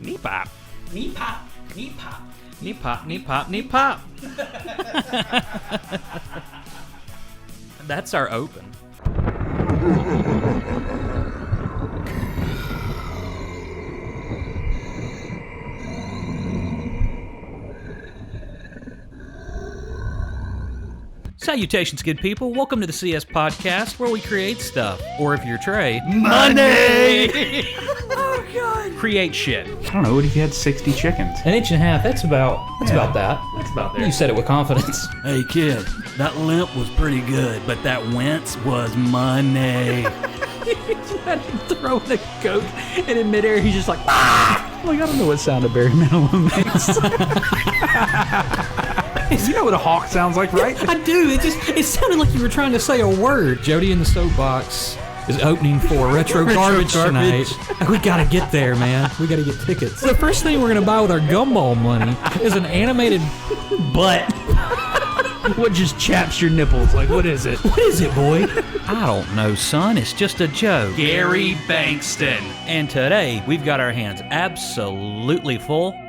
Knee pop. Knee pop. Knee pop. Knee pop, knee pop, knee pop. That's our open. Salutations, good people. Welcome to the CS Podcast, where we create stuff. Or if you're Trey, money! Oh, God. Create shit. I don't know, what if you had 60 chickens? An inch and a half, that's about that. That's about there. You said it with confidence. Hey, kid, that limp was pretty good, but that wince was money. Imagine throwing a Coke, and in midair, he's just like, ah! Like, I don't know what sound a Barry Manilow makes. You know what a hawk sounds like, right? I do. It sounded like you were trying to say a word. Jody in the Soapbox is opening for Retro Garbage tonight. We gotta get there, man. We gotta get tickets. The first thing we're gonna buy with our gumball money is an animated butt. What just chaps your nipples? Like, what is it? What is it, boy? I don't know, son. It's just a joke. Gary Bankston. And today, we've got our hands absolutely full.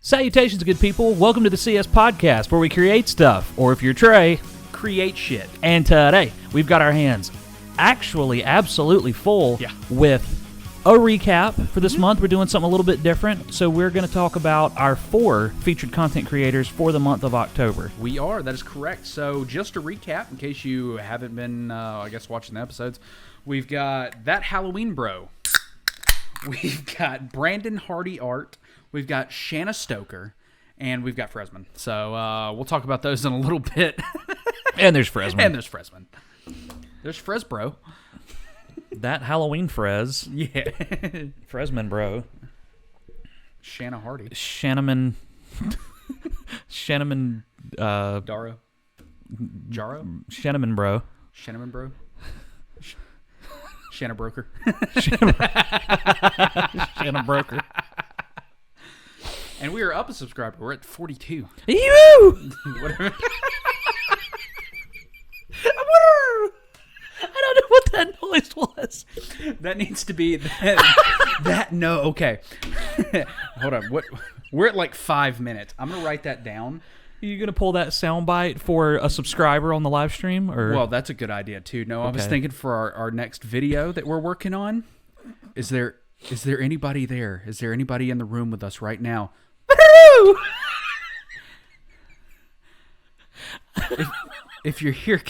Salutations, good people. Welcome to the CS Podcast, where we create stuff. Or if you're Trey, Create shit. and today, we've got our hands actually absolutely full with a recap for this month. We're doing something a little bit different. So we're going to talk about our 4 featured content creators for the month of October. We are. That is correct. So just to recap, in case you haven't been, watching the episodes, we've got ThatHalloweenBro. We've got BrandonHardyArt. We've got Shanna Stoker, and we've got Fresman. So we'll talk about those in a little bit. And there's Fresman. And there's Fresman. There's Fresbro. That Halloween Frez. Yeah. Fresman bro. Shanna Hardy. Shannaman. Daro. Jaro. Shannaman bro. Shannaman Bro. Shanna Broker. Shanna Broker. And we are up a subscriber. We're at 42. You! Whatever. I don't know what that noise was. That needs to be that. No, okay. Hold on. What? We're at like 5 minutes. I'm gonna write that down. Are you going to pull that soundbite for a subscriber on the live stream? Or? Well, that's a good idea too. No, I was thinking for our next video that we're working on. Is there anybody there? Is there anybody in the room with us right now? if you're here,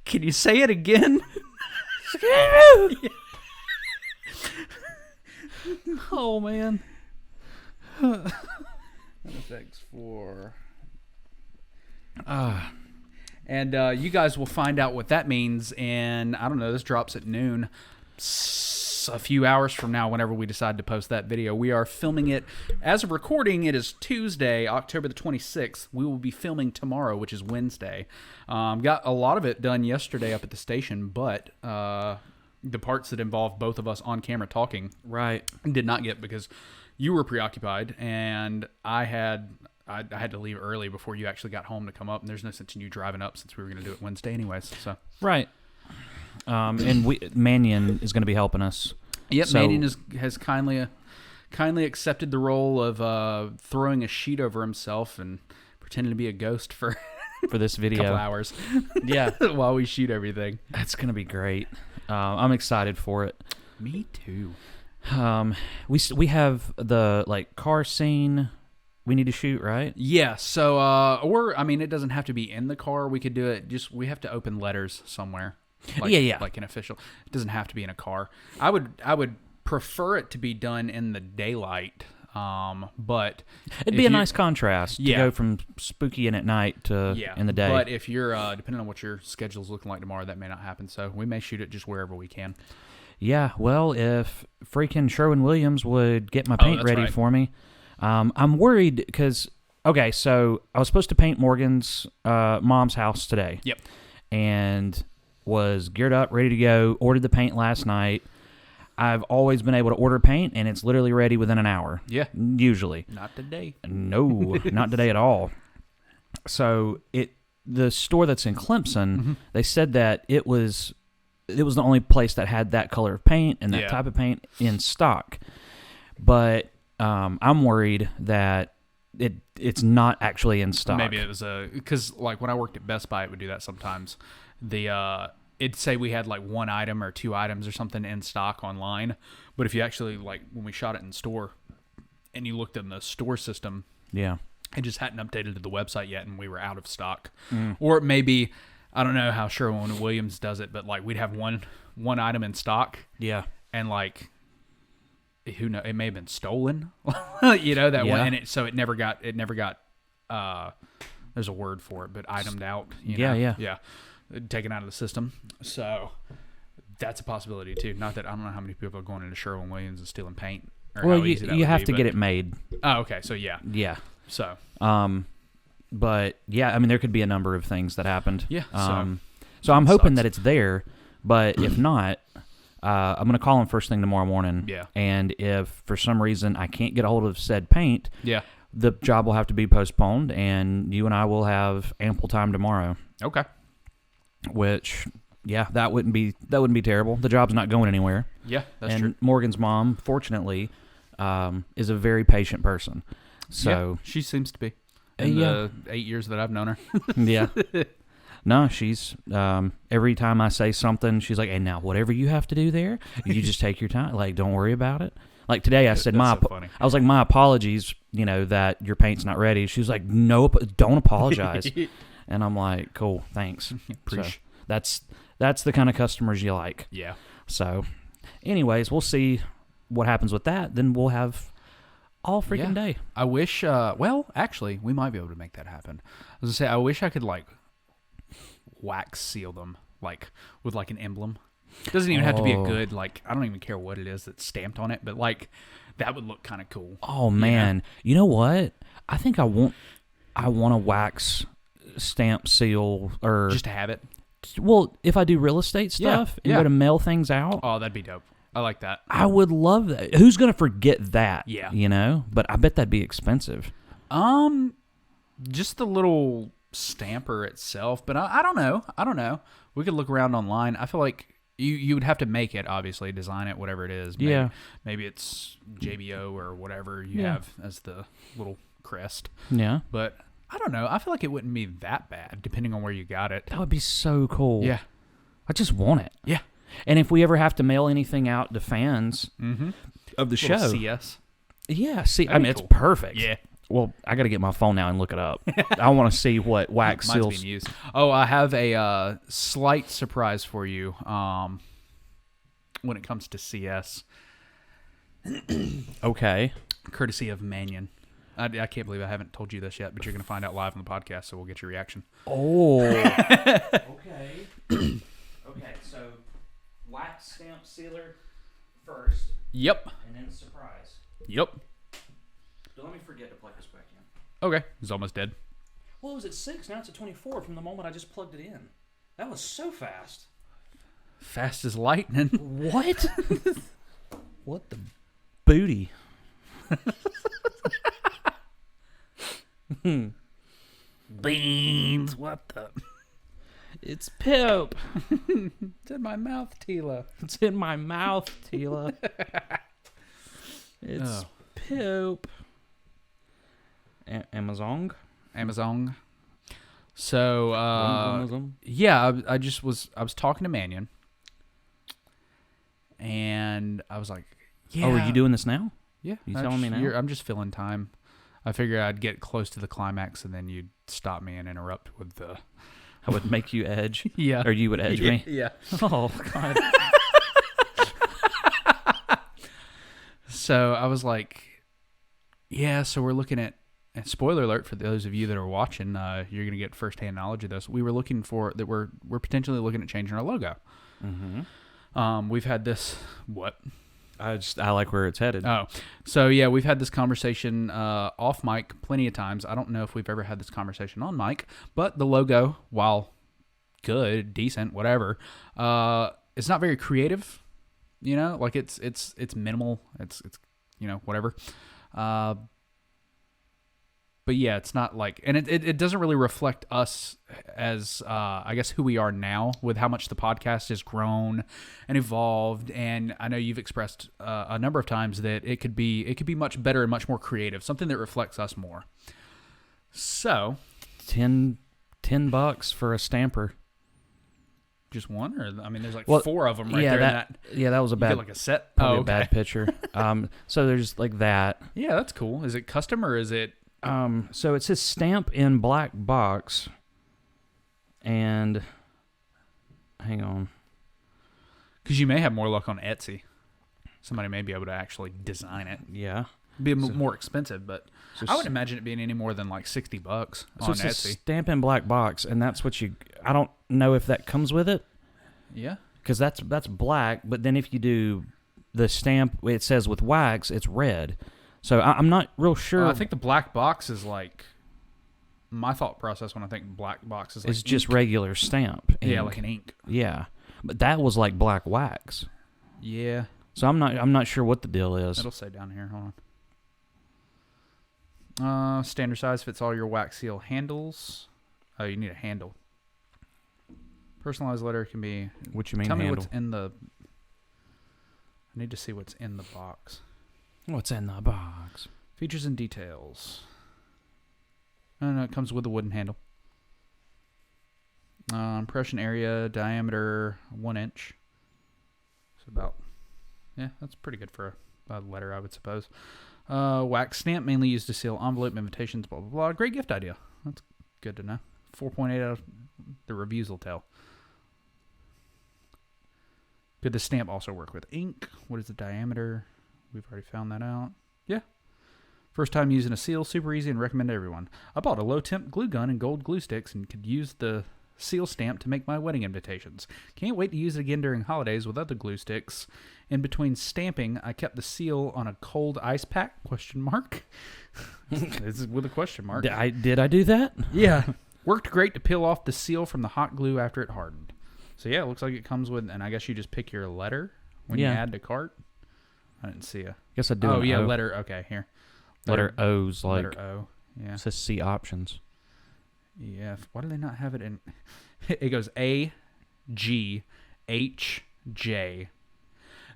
can you say it again? Oh, man. Effects for... And you guys will find out what that means in, I don't know, this drops at noon. A few hours from now, whenever we decide to post that video. We are filming it, as of recording, it is Tuesday, October the 26th. We will be filming tomorrow, which is Wednesday. Got a lot of it done yesterday up at the station, but the parts that involve both of us on camera talking did not get because you were preoccupied, and I had to leave early before you actually got home to come up, and there's no sense in you driving up since we were going to do it Wednesday anyways. So Right. And Mannion is going to be helping us. Yep, so, Mannion has kindly accepted the role of throwing a sheet over himself and pretending to be a ghost for this video. A couple hours. Yeah. While we shoot everything. That's going to be great. I'm excited for it. Me too. We have the car scene we need to shoot, right? Yeah. So it doesn't have to be in the car. We could do it. We have to open letters somewhere. Like an official. It doesn't have to be in a car. I would prefer it to be done in the daylight. But it'd be a nice contrast to go from spooky in at night to in the day. But if you're depending on what your schedule's looking like tomorrow, that may not happen. So we may shoot it just wherever we can. Yeah. Well, if freaking Sherwin-Williams would get my paint ready for me, I'm worried because so I was supposed to paint Morgan's mom's house today. Yep. And was geared up, ready to go. Ordered the paint last night. I've always been able to order paint, and it's literally ready within an hour. Yeah. Usually. Not today. No, not today at all. So the store that's in Clemson, they said that it was the only place that had that color of paint and that type of paint in stock. But I'm worried that it's not actually in stock. Maybe it was because like when I worked at Best Buy, it would do that sometimes. It'd say we had like one item or two items or something in stock online, but if you actually like when we shot it in store and you looked in the store system, yeah, it just hadn't updated to the website yet, and we were out of stock. Or maybe I don't know how Sherwin-Williams does it, but like we'd have one item in stock, and like who knows, it may have been stolen, that one, and it never got there's a word for it, but itemed out, yeah, taken out of the system. So that's a possibility too. Not that I don't know how many people are going into Sherwin-Williams and stealing paint. Well, you have to get it made. Oh, okay, so yeah. So, but yeah, I mean, there could be a number of things that happened. Yeah. So I'm hoping that it's there, but if not, I'm gonna call him first thing tomorrow morning. Yeah. And if for some reason I can't get a hold of said paint, the job will have to be postponed, and you and I will have ample time tomorrow. Okay. Which, that wouldn't be terrible. The job's not going anywhere. Yeah, that's true. And Morgan's mom, fortunately, is a very patient person. So she seems to be in the 8 years that I've known her. Yeah. No, she's every time I say something, she's like, "Hey, now whatever you have to do there, you just take your time. Like, don't worry about it." Like today, I said, I was like, "My apologies, that your paint's not ready." She was like, "Nope, don't apologize." And I'm like, "Cool, thanks." So that's the kind of customers you like. Yeah. So, anyways, we'll see what happens with that. Then we'll have all freaking day. I wish. Well, actually, we might be able to make that happen. I was gonna say, I wish I could like wax seal them, like with like an emblem. It doesn't even have to be a good, like, I don't even care what it is that's stamped on it, but like that would look kind of cool. Oh man, you know what? I think I want a wax stamp seal, or just to have it. Well, if I do real estate stuff and go to mail things out, oh, that'd be dope. I like that. I would love that. Who's gonna forget that? Yeah, But I bet that'd be expensive. Just the little stamper itself, but I don't know. We could look around online. I feel like you would have to make it, obviously, design it, whatever it is. Maybe it's JBO or whatever you have as the little crest. Yeah. But I don't know. I feel like it wouldn't be that bad, depending on where you got it. That would be so cool. Yeah. I just want it. Yeah. And if we ever have to mail anything out to fans of the show. CS. Yeah. See, That'd be it's cool. perfect. Yeah. Well, I got to get my phone now and look it up. I want to see what wax Mine's seals. being used. Oh, I have a slight surprise for you when it comes to CS. Okay. Courtesy of Mannion. I can't believe I haven't told you this yet, but you're going to find out live on the podcast, so we'll get your reaction. Oh. Okay. Okay, so wax stamp sealer first. Yep. And then surprise. Yep. Don't let me forget to plug this back in. Okay. It's almost dead. Well, it was at 6. Now it's at 24 from the moment I just plugged it in. That was so fast. Fast as lightning. What? What the booty? Beans. What the? It's poop. It's in my mouth, Tila. It's in my mouth, Tila. It's poop. Amazon. So, yeah, I was talking to Mannion, and I was like, yeah. Oh, are you doing this now? Yeah. You telling me now? I'm just filling time. I figured I'd get close to the climax, and then you'd stop me and interrupt with the... I would make you edge? Yeah. Or you would edge me? Yeah. Oh, God. So I was like, yeah, so we're looking at, and spoiler alert for those of you that are watching, you're going to get firsthand knowledge of this. We're potentially looking at changing our logo. Mm-hmm. We've had this, what? I like where it's headed. Oh, so yeah, we've had this conversation off mic plenty of times. I don't know if we've ever had this conversation on mic, but the logo, while good, decent, whatever, it's not very creative. You know, like it's minimal. It's whatever. But yeah, it's not like, and it doesn't really reflect us as, I guess, who we are now with how much the podcast has grown and evolved. And I know you've expressed a number of times that it could be much better and much more creative, something that reflects us more. So, $10 for a stamper. Just one, or I mean, there's like 4 of them right there. That was a bad, like a set. A bad picture. So there's like that. Yeah, that's cool. Is it custom or is it? So it says Stampin Black Box, and hang on, because you may have more luck on Etsy. Somebody may be able to actually design it. Yeah, be more expensive, but I wouldn't imagine it being any more than like $60 on it's Etsy. Stampin Black Box, and that's what you. I don't know if that comes with it. Yeah, because that's black, but then if you do the stamp, it says with wax, it's red. So I'm not real sure. I think the black box is like my thought process when I think black box is like it's just regular stamp. Ink. Yeah, like an ink. Yeah, but that was like black wax. Yeah. So I'm not sure what the deal is. It'll say down here. Hold on. Standard size fits all your wax seal handles. Oh, you need a handle. Personalized letter can be. What you mean? Tell handle? me what's in the. I need to see what's in the box. What's in the box? Features and details. No, it comes with a wooden handle. Impression area, diameter 1 inch. It's about, that's pretty good for a letter, I would suppose. Wax stamp, mainly used to seal envelope, invitations, blah, blah, blah. Great gift idea. That's good to know. 4.8 out of the reviews will tell. Could the stamp also work with ink? What is the diameter? We've already found that out. Yeah. First time using a seal, super easy and recommend to everyone. I bought a low temp glue gun and gold glue sticks and could use the seal stamp to make my wedding invitations. Can't wait to use it again during holidays with other glue sticks. In between stamping, I kept the seal on a cold ice pack? ? This is with a question mark. Did I do that? Yeah. Worked great to peel off the seal from the hot glue after it hardened. So yeah, it looks like it comes with, and I guess you just pick your letter when you add to cart. I didn't see a. Guess I do. Oh yeah, letter. Okay, here. Letter O's like. Letter O. Yeah. It says see options. Yeah. Why do they not have it in? It goes A, G, H, J,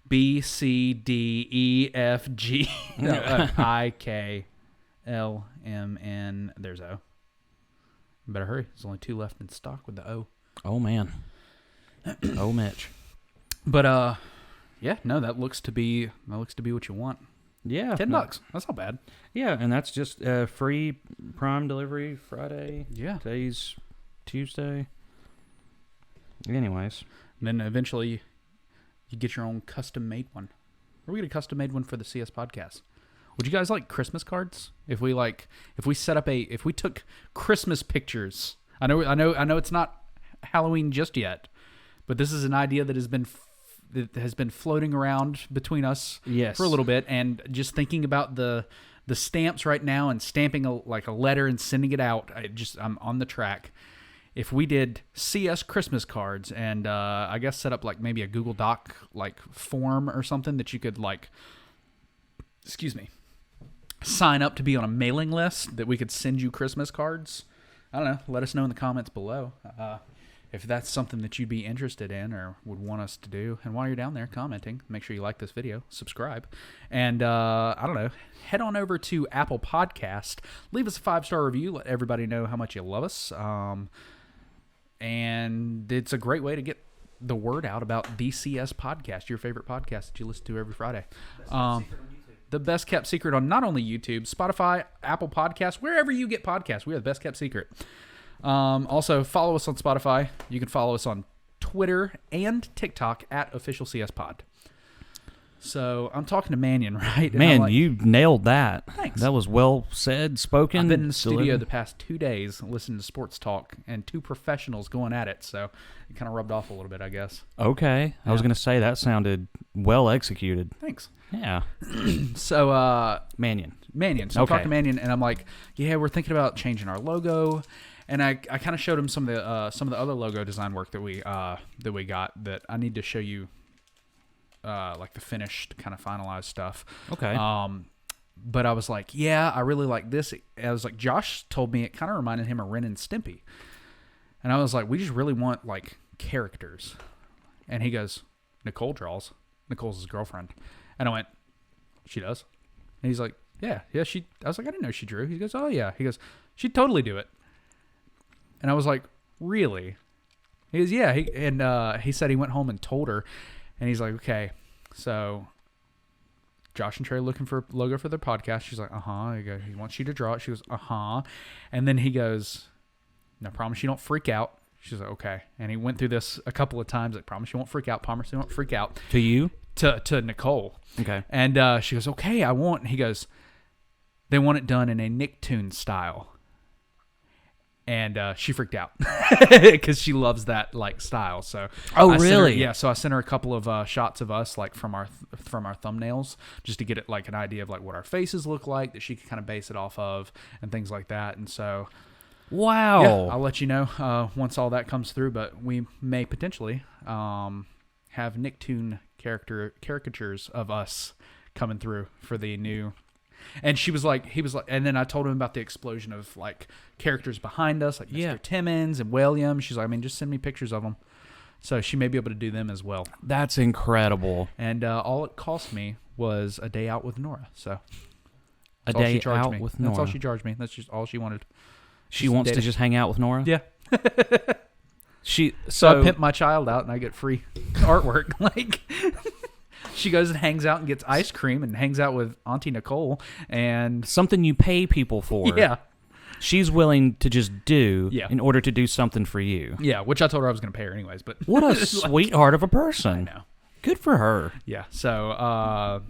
B, C, D, E, F, G, I, K, L, M, N. There's O. You better hurry. There's only 2 left in stock with the O. Oh man. Oh Mitch. But yeah, no, that looks to be what you want. Yeah, $10. That's not bad. Yeah, and that's just free Prime delivery Friday. Yeah, today's Tuesday. Anyways, and then eventually you get your own custom made one. Or we get a custom made one for the CS podcast. Would you guys like Christmas cards? If we took Christmas pictures. I know it's not Halloween just yet, but this is an idea that has been floating around between us for a little bit, and just thinking about the stamps right now and stamping a letter and sending it out. I'm on the track. If we did CS Christmas cards and I guess set up like maybe a Google Doc like form or something that you could sign up to be on a mailing list that we could send you Christmas cards. I don't know. Let us know in the comments below. If that's something that you'd be interested in or would want us to do. And while you're down there commenting, make sure you like this video, subscribe, and I don't know, head on over to Apple Podcast, leave us a 5-star review, let everybody know how much you love us, and it's a great way to get the word out about the CS Podcast, your favorite podcast that you listen to every Friday. The best kept secret on not only YouTube, Spotify, Apple Podcasts, wherever you get podcasts. We are the best kept secret. Also, follow us on Spotify. You can follow us on Twitter and TikTok at OfficialCSPod. So, I'm talking to Mannion, right? Man, you nailed that. Thanks. That was well said, spoken. I've been in the studio the past 2 days listening to sports talk and 2 professionals going at it, so it kind of rubbed off a little bit, I guess. Okay. I was going to say that sounded well executed. Thanks. Yeah. So, Mannion. So, I'm talking to Mannion, and I'm like, yeah, we're thinking about changing our logo. And I kind of showed him some of the other logo design work that we got that I need to show you like the finished kind of finalized stuff. Okay. But I was like, yeah, I really like this. I was like, Josh told me it kind of reminded him of Ren and Stimpy. And I was like, we just really want like characters. And he goes, Nicole draws. Nicole's his girlfriend. And I went, she does? And he's like, yeah, she. I was like, I didn't know she drew. He goes, oh yeah. He goes, she'd totally do it. And I was like, really? He goes, yeah. He said he went home and told her. And he's like, okay, so Josh and Trey are looking for a logo for their podcast. She's like, uh-huh. He wants you to draw it. She goes, uh-huh. And then he goes, I promise you don't freak out. She's like, okay. And he went through this a couple of times. Like, promise you won't freak out. Promise you won't freak out. To you? To Nicole. Okay. And she goes, okay, I want. He goes, they want it done in a Nicktoons style. And she freaked out because she loves that like style. So really? So I sent her a couple of shots of us like from our thumbnails just to get it like an idea of like what our faces look like that she could kind of base it off of and things like that. And so, wow, yeah, I'll let you know once all that comes through. But we may potentially have Nicktoon caricatures of us coming through for the new. And he was like, and then I told him about the explosion of like characters behind us, like Mr. Timmons and William. She's like, I mean, just send me pictures of them. So she may be able to do them as well. That's incredible. And all it cost me was a day out with Nora. So a day out with Nora. That's all she charged me. That's just all she wanted. She wants to just hang out with Nora? Yeah. So I pimp my child out and I get free artwork. Like. She goes and hangs out and gets ice cream and hangs out with Auntie Nicole and something you pay people for. Yeah. She's willing to just do in order to do something for you. Yeah, which I told her I was going to pay her anyways. But what a sweetheart of a person. I know. Good for her. Yeah. So I'll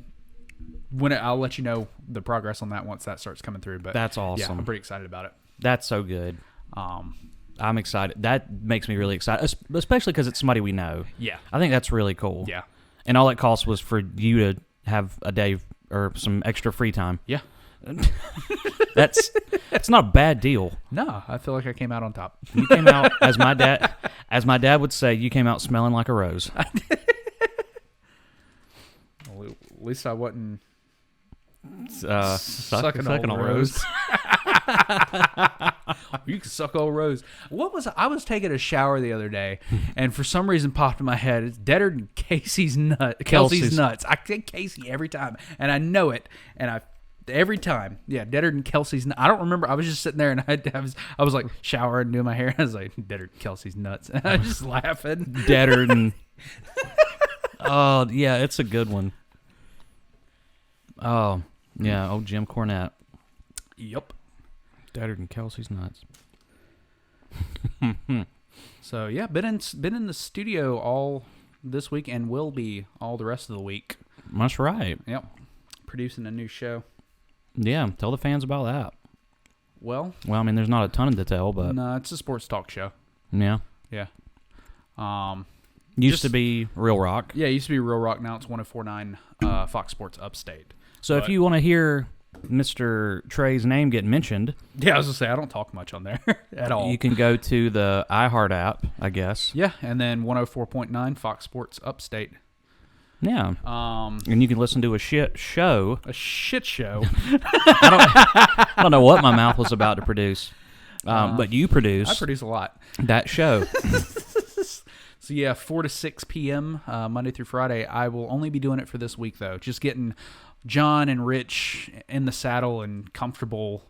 let you know the progress on that once that starts coming through. But that's awesome. Yeah, I'm pretty excited about it. That's so good. I'm excited. That makes me really excited, especially because it's somebody we know. Yeah. I think that's really cool. Yeah. And all it cost was for you to have a day or some extra free time. Yeah. That's not a bad deal. No, I feel like I came out on top. You came out, as my dad would say, you came out smelling like a rose. Well, at least I wasn't sucking on rose. You can suck old Rose. I was taking a shower the other day, and for some reason popped in my head. It's deader than Kelsey's nuts. I say Casey every time, and I know it. And every time, deader than Kelsey's nuts. I don't remember. I was just sitting there, and I was like showering, doing my hair. And I was like, deader than Kelsey's nuts. And I was just laughing. Deader than. Oh yeah, it's a good one. Oh yeah, old Jim Cornette. Yep. Deader than Kelsey's nuts. So yeah, been in the studio all this week and will be all the rest of the week. That's right. Yep. Producing a new show. Yeah, tell the fans about that. Well, I mean, there's not a ton to tell, but no, it's a sports talk show. Yeah. Yeah. Used to be Real Rock. Yeah, it used to be Real Rock. Now it's 104.9 Fox Sports Upstate. So if you want to hear Mr. Trey's name get mentioned. Yeah, I was going to say, I don't talk much on there at all. You can go to the iHeart app, I guess. Yeah, and then 104.9 Fox Sports Upstate. Yeah. And you can listen to a shit show. A shit show? I don't know what my mouth was about to produce. But you produce. I produce a lot. That show. So yeah, 4 to 6 p.m. Monday through Friday. I will only be doing it for this week, though. Just getting John and Rich in the saddle and comfortable,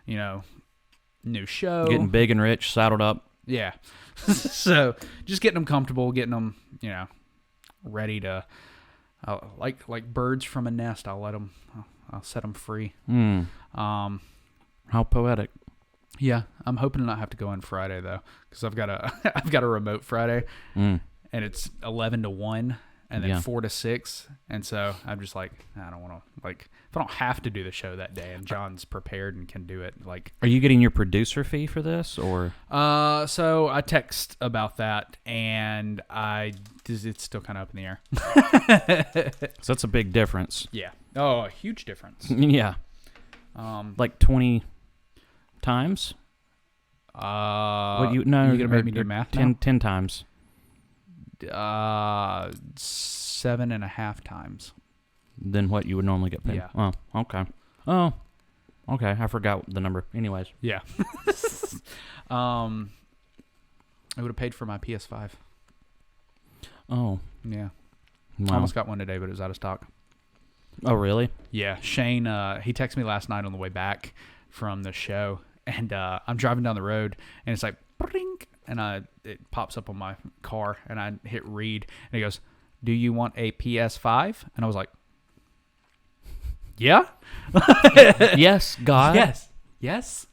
new show. Getting big and rich, saddled up. Yeah. So just getting them comfortable, getting them, ready to, like birds from a nest. I'll set them free. How poetic. Yeah, I'm hoping to not have to go in Friday though, because I've got a remote Friday, and it's 11 to 1, and then 4 to 6, and so I'm just like, I don't want to, like, if I don't have to do the show that day, and John's prepared and can do it, like. Are you getting your producer fee for this, or? So I text about that, and it's still kind of up in the air. So that's a big difference. Yeah. Oh, a huge difference. Yeah. Like 20 times? You're gonna make me do math now? 10 times. 7.5 times. Than what you would normally get paid. Yeah. Oh, okay. Oh, okay. I forgot the number. Anyways. Yeah. I would have paid for my PS5. Oh. Yeah. Wow. I almost got one today, but it was out of stock. Oh, really? Yeah. Shane, he texted me last night on the way back from the show, and I'm driving down the road, and it's like, brink, and it pops up on my car, and I hit read, and he goes, "Do you want a PS5?" And I was like, "Yeah." Yes, God. Yes.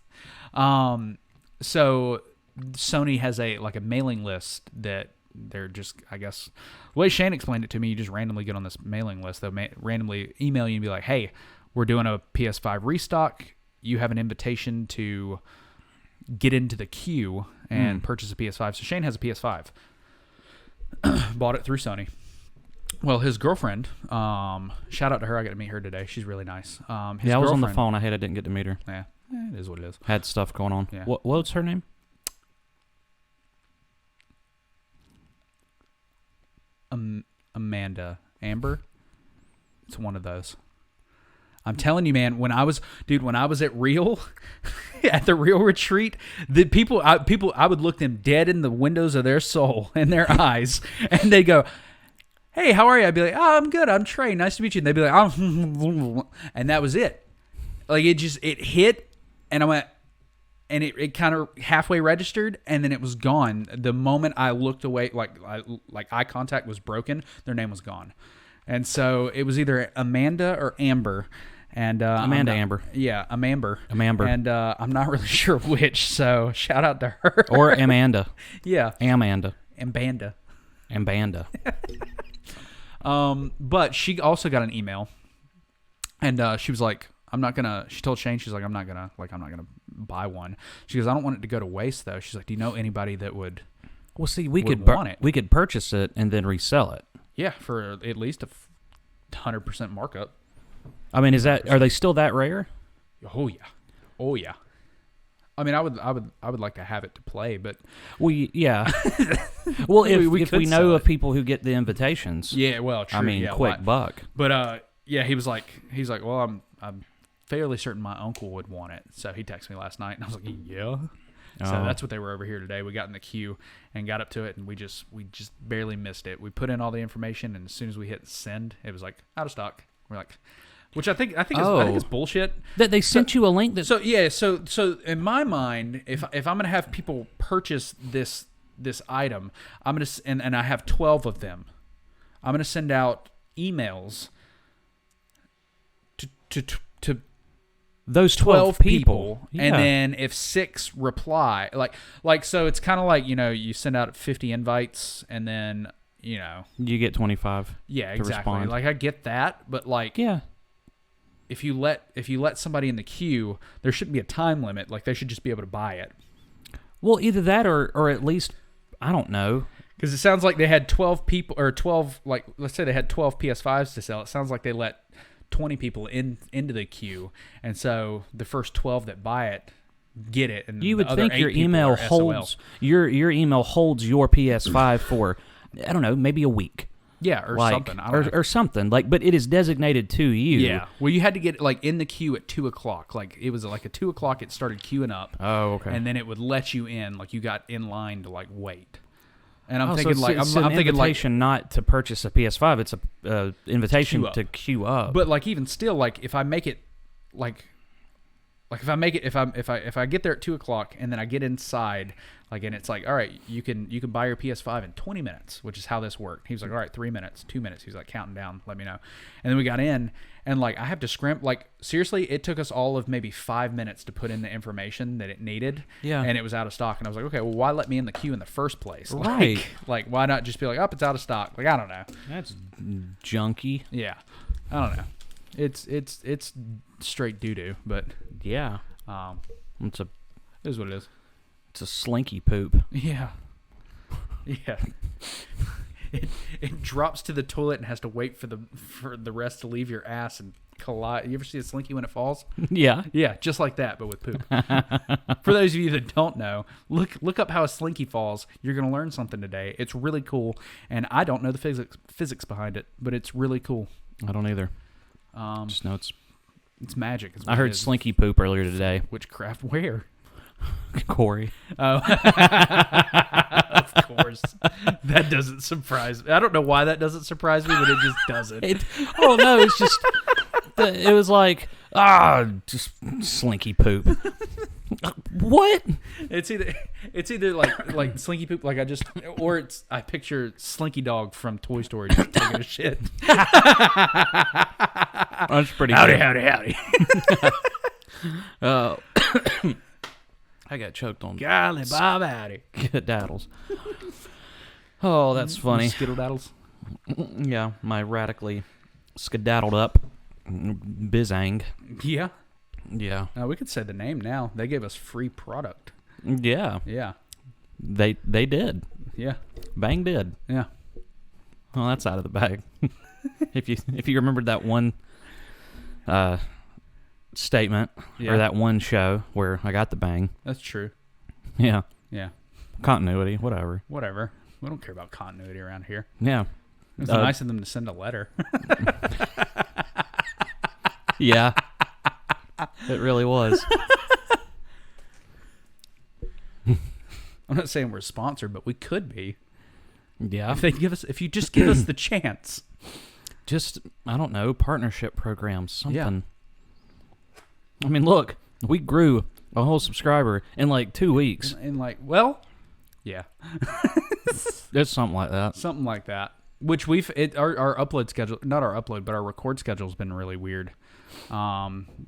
So Sony has a mailing list that they're just, I guess, the way Shane explained it to me, you just randomly get on this mailing list. They'll randomly email you and be like, "Hey, we're doing a PS5 restock. You have an invitation to get into the queue and purchase a PS5." So Shane has a PS5. Bought it through Sony. Well, his girlfriend, shout out to her. I got to meet her today. She's really nice. I was on the phone. I didn't get to meet her. Yeah, it is what it is. Had stuff going on. Yeah. What's her name? Amanda. Amber? It's one of those. I'm telling you, man, when I was at Real, at the Real retreat, the people, I would look them dead in the windows of their soul and their eyes, and they go, "Hey, how are you?" I'd be like, "Oh, I'm good. I'm Trey. Nice to meet you." And they'd be like, "Oh," and that was it. Like it hit, and I went, and it kind of halfway registered, and then it was gone. The moment I looked away, like eye contact was broken, their name was gone. And so it was either Amanda or Amber. And Amber. Yeah, Amber. Amber. And I'm not really sure which, so shout out to her. Or Amanda. Yeah. Amanda. Ambanda. Ambanda. But she also got an email, and she was like, she told Shane, she's like, I'm not gonna buy one. She goes, "I don't want it to go to waste, though." She's like, "Do you know anybody that would?" Well, see, we would could want it. We could purchase it and then resell it. Yeah, for at least 100% markup. I mean, are they still that rare? Oh yeah. I mean, I would like to have it to play, but yeah. Well, if we know of people who get the invitations, yeah, well, true. I mean, yeah, quick buck. But yeah, he's like, "Well, I'm fairly certain my uncle would want it." So he texted me last night, and I was like, "Yeah." So that's what they were over here today. We got in the queue and got up to it, and we just barely missed it. We put in all the information, and as soon as we hit send, it was like out of stock. We're like, which I think is bullshit. That they sent you a link. So in my mind, if I'm gonna have people purchase this item, I'm gonna and I have 12 of them, I'm gonna send out emails to those 12 people. Yeah. And then if 6 reply, like so it's kind of like, you send out 50 invites, and then you get 25. Yeah, to exactly. respond. Like I get that, but like, yeah, if you let somebody in the queue, there shouldn't be a time limit. Like they should just be able to buy it. Well, either that or at least, I don't know. Because it sounds like they had 12 people, or 12, like let's say they had 12 PS5s to sell. It sounds like they let 20 people into the queue, and so the first 12 that buy it get it. And you would the other think 8 your people email are SOL. holds your email holds your PS5 for, I don't know, maybe a week. Yeah, or something. I don't know. Or something. But it is designated to you. Yeah. Well, you had to get in the queue at 2:00. Like it was like at 2:00 it started queuing up. Oh, okay. And then it would let you in, like you got in line to wait. And I'm so thinking it's an invitation not to purchase a PS5. It's a invitation to queue up. But like even still, like if I make it if I get there at 2:00 and then I get inside, and it's like, all right, you can buy your PS5 in 20 minutes, which is how this worked. He was like, all right, 3 minutes, 2 minutes. He's like counting down, let me know. And then we got in, and I have to scrimp. Seriously, it took us all of maybe 5 minutes to put in the information that it needed. Yeah. And it was out of stock. And I was like, okay, well, why let me in the queue in the first place? Right. Why not just be like, oh, it's out of stock? I don't know. That's junky. Yeah. I don't know. It's straight doo-doo, but yeah. it is what it is. It's a slinky poop. Yeah. Yeah. it drops to the toilet and has to wait for the rest to leave your ass and collide. You ever see a slinky when it falls? Yeah. Yeah, just like that, but with poop. For those of you that don't know, look up how a slinky falls. You're going to learn something today. It's really cool, and I don't know the physics behind it, but it's really cool. I don't either. Just know it's magic. I heard slinky poop earlier today. Witchcraft. Where? Corey. Oh, of course. That doesn't surprise me. I don't know why that doesn't surprise me, but it just doesn't. Oh no, it's just it was like just slinky poop. What? It's either like slinky poop, like I picture Slinky Dog from Toy Story just taking a shit. That's pretty. Howdy. I got choked on. Golly, Bob, howdy. Daddles. Oh, that's funny. Skittle daddles. Yeah, my radically skedaddled up bizang. Yeah. Yeah. We could say the name now. They gave us free product. Yeah. Yeah. They did. Yeah. Bang did. Yeah. Well, that's out of the bag. if you remembered that one statement or that one show where I got the bang. That's true. Yeah. Yeah. Continuity, whatever. Whatever. We don't care about continuity around here. Yeah. It's nice of them to send a letter. Yeah. It really was. I'm not saying we're sponsored, but we could be. Yeah. If you just give us the chance. Just, I don't know, partnership programs, something. Yeah. I mean, look, we grew a whole subscriber in like 2 weeks. Yeah. It's something like that. Something like that. Which our upload schedule, not our upload, but our record schedule has been really weird.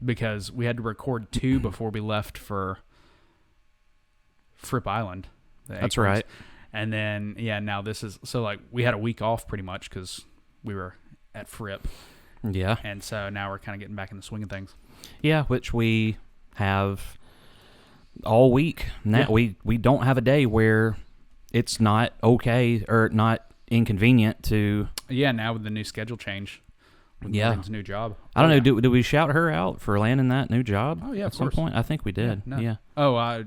Because we had to record 2 before we left for Fripp Island. That's right. And then, now this is, so like we had a week off pretty much because we were at Fripp. Yeah. And so now we're kind of getting back in the swing of things. Yeah, which we have all week. Now we don't have a day where it's not okay or not inconvenient to. Yeah, now with the new schedule change. With Morgan's new job. I don't know. Did we shout her out for landing that new job? Oh yeah, at some point. I think we did. Yeah. Oh, I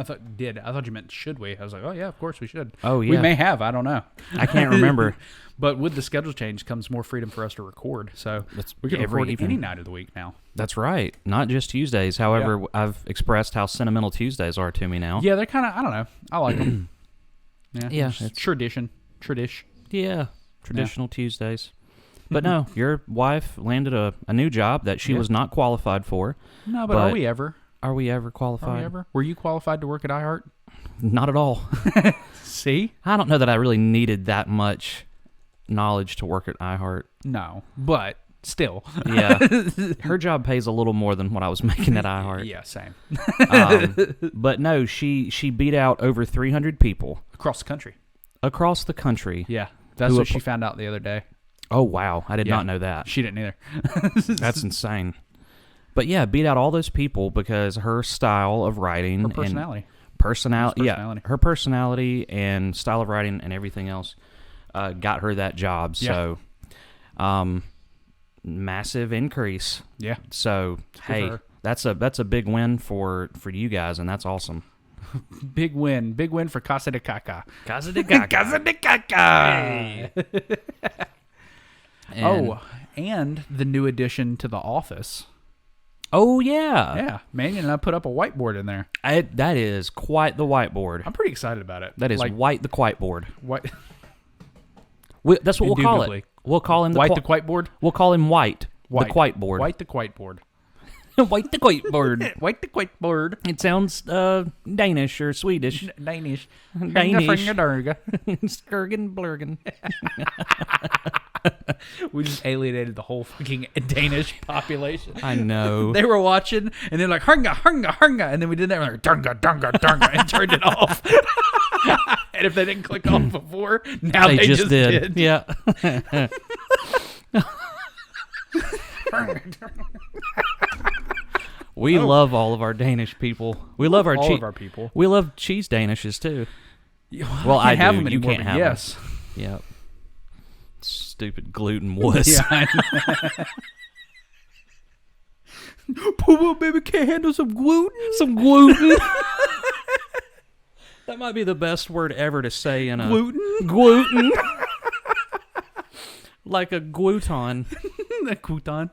thought you meant should we? I was like, oh yeah, of course we should. Oh yeah. We may have. I don't know. I can't remember. But with the schedule change comes more freedom for us to record. So we can record any night of the week now. That's right. Not just Tuesdays. However, I've expressed how sentimental Tuesdays are to me now. Yeah, they're kind of, I don't know. I like them. Yeah. It's tradition. Yeah. Traditional Tuesdays. But no, your wife landed a new job that she was not qualified for. No, but are we ever? Are we ever qualified? Are we ever? Were you qualified to work at iHeart? Not at all. See? I don't know that I really needed that much knowledge to work at iHeart. No, but still. Yeah. Her job pays a little more than what I was making at iHeart. Yeah, same. But no, she beat out over 300 people. Across the country. Across the country. Yeah. That's what she found out the other day. Oh, wow. I did not know that. She didn't either. That's insane. But yeah, beat out all those people because her style of writing. Her personality. Yeah, her personality and style of writing and everything else got her that job. Yeah. So, massive increase. Yeah. So, hey, that's a big win for you guys, and that's awesome. Big win for Casa de Caca. Casa de Caca. Casa de Caca. And the new addition to the office. Oh, yeah. Yeah. Mannion and I put up a whiteboard in there. That is quite the whiteboard. I'm pretty excited about it. That is white the whiteboard. White. That's what we'll call it. We'll call him the whiteboard. We'll call him White. The whiteboard. White the whiteboard. White the whiteboard. White the whiteboard. It sounds Danish or Swedish. Danish. Skirgen blurgen. We just alienated the whole fucking Danish population. I know. They were watching, and they're like, hunga, hunga, hunga. And then we did that, and we're like, dunga, dunga, dunga, and turned it off. And if they didn't click off before, now they just did. Yeah. We love all of our Danish people. We love all of our people. We love cheese Danishes, too. Well, I have them anymore, you can't have yes. them. Yep. Stupid gluten wuss. Yeah. Poor baby can't handle some gluten. Some gluten. That might be the best word ever to say in a... Gluten? Gluten. Like a gluton. A crouton.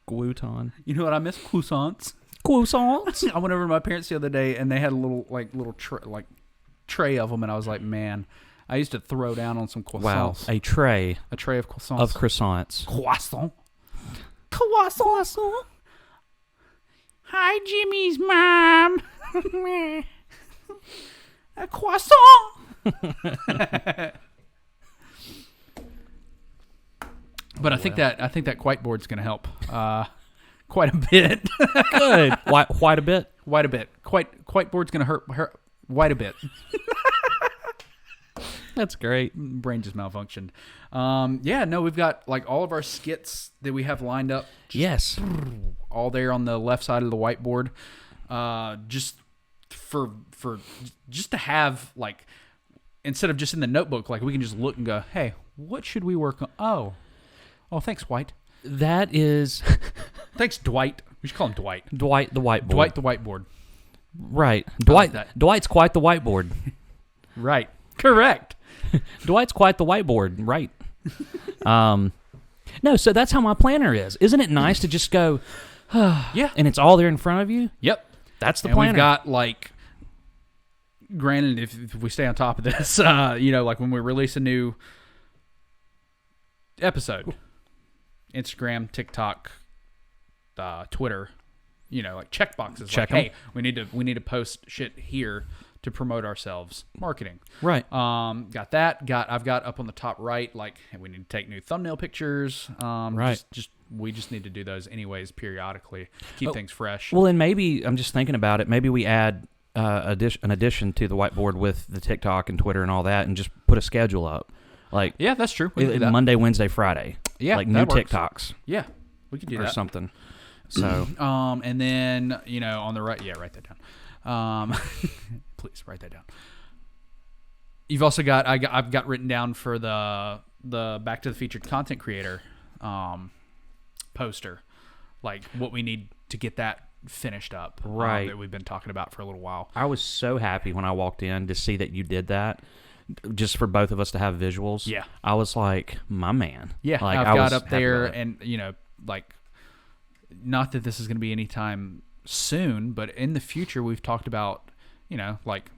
Gluton. You know what I miss? Croissants. Croissants? I went over to my parents the other day, and they had a little tray of them, and I was like, man, I used to throw down on some croissants. Wow, a tray A tray of croissants. of croissants. Croissant. Hi, Jimmy's mom. A croissant. But I think that whiteboard's going to help quite a bit. Good. Quite a bit? Quite a bit. Whiteboard's going to hurt quite a bit. That's great. Brain just malfunctioned. We've got like all of our skits that we have lined up. Yes. All there on the left side of the whiteboard. Just for just to have, like, instead of just in the notebook, like, we can just look and go, hey, what should we work on? Oh, thanks, White. That is... Thanks, Dwight. We should call him Dwight. Dwight the whiteboard. Dwight the whiteboard. Right. that. Dwight's quite the whiteboard. Right. Correct. Dwight's quite the whiteboard. Right. No, so that's how my planner is. Isn't it nice to just go, Yeah. and it's all there in front of you? Yep. That's the And planner. we've got, like, granted, if we stay on top of this, like when we release a new episode, Instagram, TikTok, Twitter, like check boxes. Check like, 'em. hey, we need to post shit here to promote ourselves. Marketing. Right. Got that. I've got up on the top right, like, hey, we need to take new thumbnail pictures. Right. We just need to do those anyways periodically. Keep things fresh. Well, and maybe, I'm just thinking about it, maybe we add an addition to the whiteboard with the TikTok and Twitter and all that, and just put a schedule up. Like, Yeah, that's true. We can do that. Monday, Wednesday, Friday. Yeah, like that new works. TikToks Yeah, we could do or that. something. So, And then, on the right, write that down. Please write that down. You've also got, I've got written down for the Back to the Featured Content Creator poster, like what we need to get that finished up. Right. That we've been talking about for a little while. I was so happy when I walked in to see that you did that, just for both of us to have visuals. Yeah. I was like, my man. Yeah, like, I've I got was up happy there, about it. and like, not that this is going to be anytime soon, but in the future, we've talked about, like,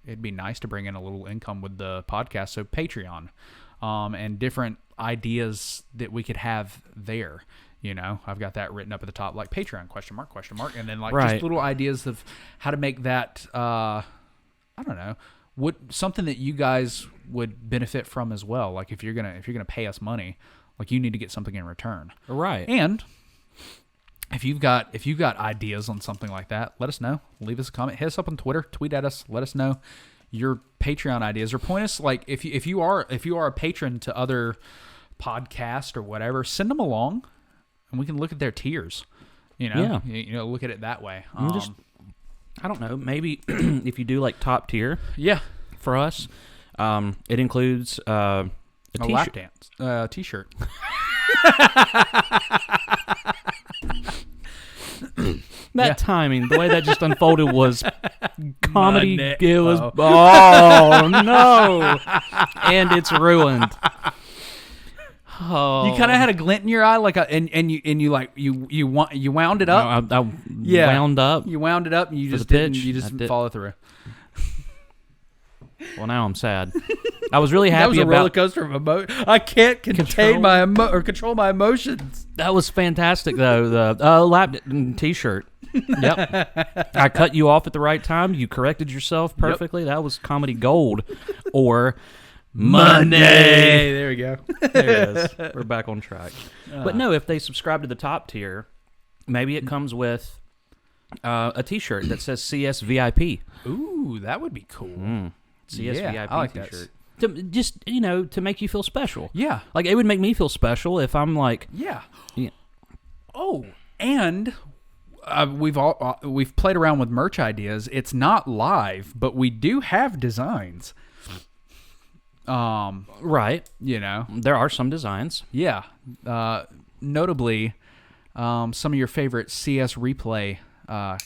it'd be nice to bring in a little income with the podcast, so Patreon, and different ideas that we could have there. I've got that written up at the top, like Patreon ? And then, like, Right. just little ideas of how to make that, I don't know, something that you guys would benefit from as well. Like, if you're gonna pay us money, like, you need to get something in return. Right. And if you've got ideas on something like that, let us know. Leave us a comment. Hit us up on Twitter. Tweet at us. Let us know your Patreon ideas, or point us, like, if you are a patron to other podcasts or whatever, send them along, and we can look at their tiers. Yeah. Look at it that way. I don't know, maybe if you do like top tier Yeah, for us, it includes a a t-shirt. lap dance, t-shirt. That timing, the way that just unfolded was comedy. My neck. It was Oh. no, and it's ruined. Oh, You kind of had a glint in your eye, like and you wound it up. I wound up. You wound it up, and you For just the didn't. pitch? You just I didn't did- follow through. Well, now I'm sad. I was really That happy was a roller about. coaster of emotion. I can't contain control my emotions. That was fantastic, though. The lap T-shirt. Yep. I cut you off at the right time. You corrected yourself perfectly. That was comedy gold, or money. There we go. There it is. We're back on track. But no, if they subscribe to the top tier, maybe it comes with a T-shirt that says CSVIP. Ooh, that would be cool. CSVIP Yeah, I like that. T-shirt. Just to make you feel special. Yeah. Like, it would make me feel special if I'm like, Yeah. Yeah. Oh, and we've played around with merch ideas. It's not live, but we do have designs. Right. You know, There are some designs. yeah. Notably, some of your favorite CS replay. I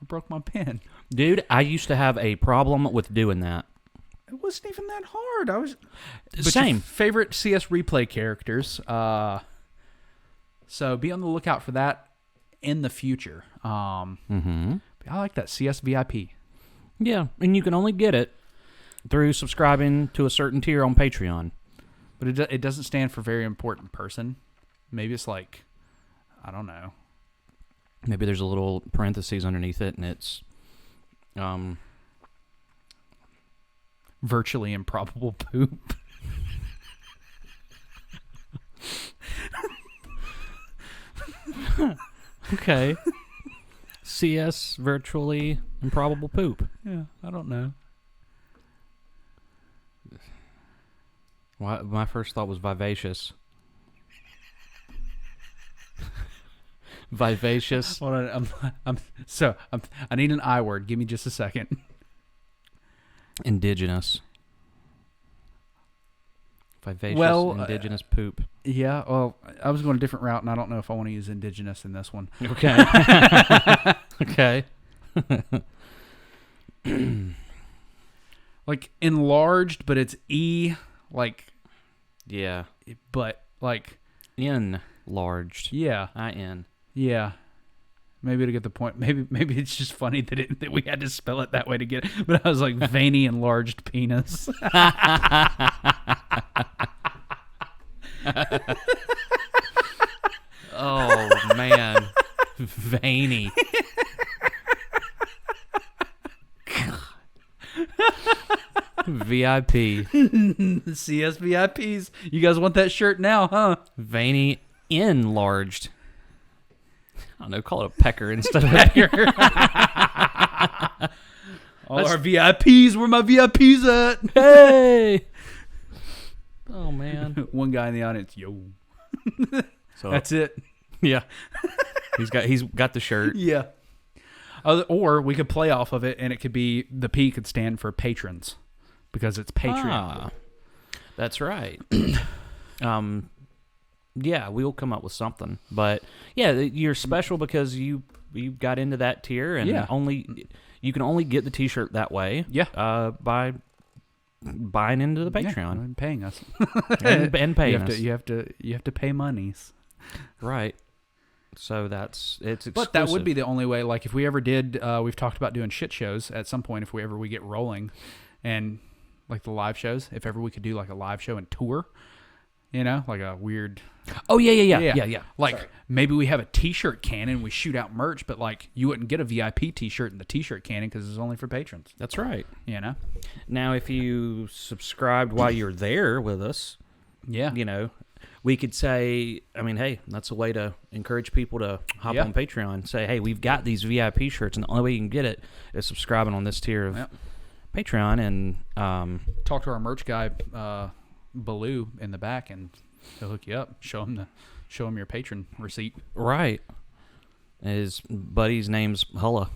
broke my pen. Dude, I used to have a problem with doing that. It wasn't even that hard. I was but Same. your favorite CS replay characters. So be on the lookout for that in the future. I like that CS VIP. Yeah, and you can only get it through subscribing to a certain tier on Patreon. But it doesn't stand for very important person. Maybe it's like, I don't know. Maybe there's a little parentheses underneath it, and it's Virtually improbable poop. okay. CS virtually improbable poop. Yeah, I don't know. My first thought was vivacious. Vivacious. Hold on, I need an I word. Give me just a second. Indigenous. Vivacious indigenous poop. Yeah, well, I was going a different route, and I don't know if I want to use indigenous in this one. Okay. Okay. Like enlarged, but it's E, like, Yeah. but like, Enlarged. yeah, I-N. yeah. Maybe to get the point. Maybe it's just funny that we had to spell it that way to get it. But I was like, veiny enlarged penis. Oh, man. Veiny. VIP. CS VIPs. You guys want that shirt now, huh? Veiny enlarged. I don't know, call it a pecker instead of pecker. All our VIPs, where my VIPs at? Hey! Oh, man. One guy in the audience, yo. So That's it. yeah. He's got the shirt. Yeah. Or we could play off of it, and it could be, the P could stand for patrons, because it's Patreon. Ah, that's right. Yeah, we'll come up with something. But yeah, you're special because you got into that tier, and Yeah. you can only get the T-shirt that way. Yeah. By buying into the Patreon Yeah, and paying us. and paying us. You have to pay monies. Right. So it's exclusive. But that would be the only way. Like if we ever did, we've talked about doing shit shows at some point. If we get rolling, and like the live shows, if ever we could do like a live show and tour, you know, like a weird. Oh yeah. Like maybe we have a T-shirt cannon, we shoot out merch, but like you wouldn't get a VIP T-shirt in the T-shirt cannon because it's only for patrons. That's right. You know. Now, if you subscribed while you're there with us, Yeah. you know, we could say, I mean, hey, that's a way to encourage people to hop Yeah. on Patreon and say, hey, we've got these VIP shirts, and the only way you can get it is subscribing on this tier of Patreon. And Talk to our merch guy, Baloo, in the back, and he'll hook you up. Show him your patron receipt. right, his buddy's name's Hulla,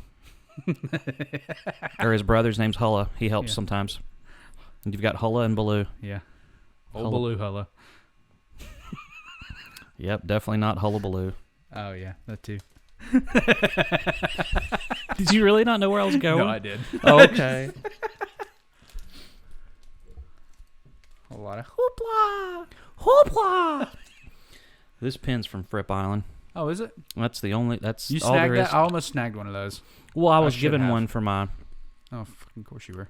or his brother's name's Hulla. He helps sometimes. And you've got Hulla and Baloo. Yeah. Old Hulla. Baloo Hulla. Yep, definitely not Hullabaloo. Oh yeah, that too. Did you really not know where I was going? No, I did. Oh, okay. A lot of. Hoopla! This pin's from Fripp Island. Oh, is it? That's the only. That's You all there snagged is. that? I almost snagged one of those. Well, I was should given have. one for Oh, fucking course you were.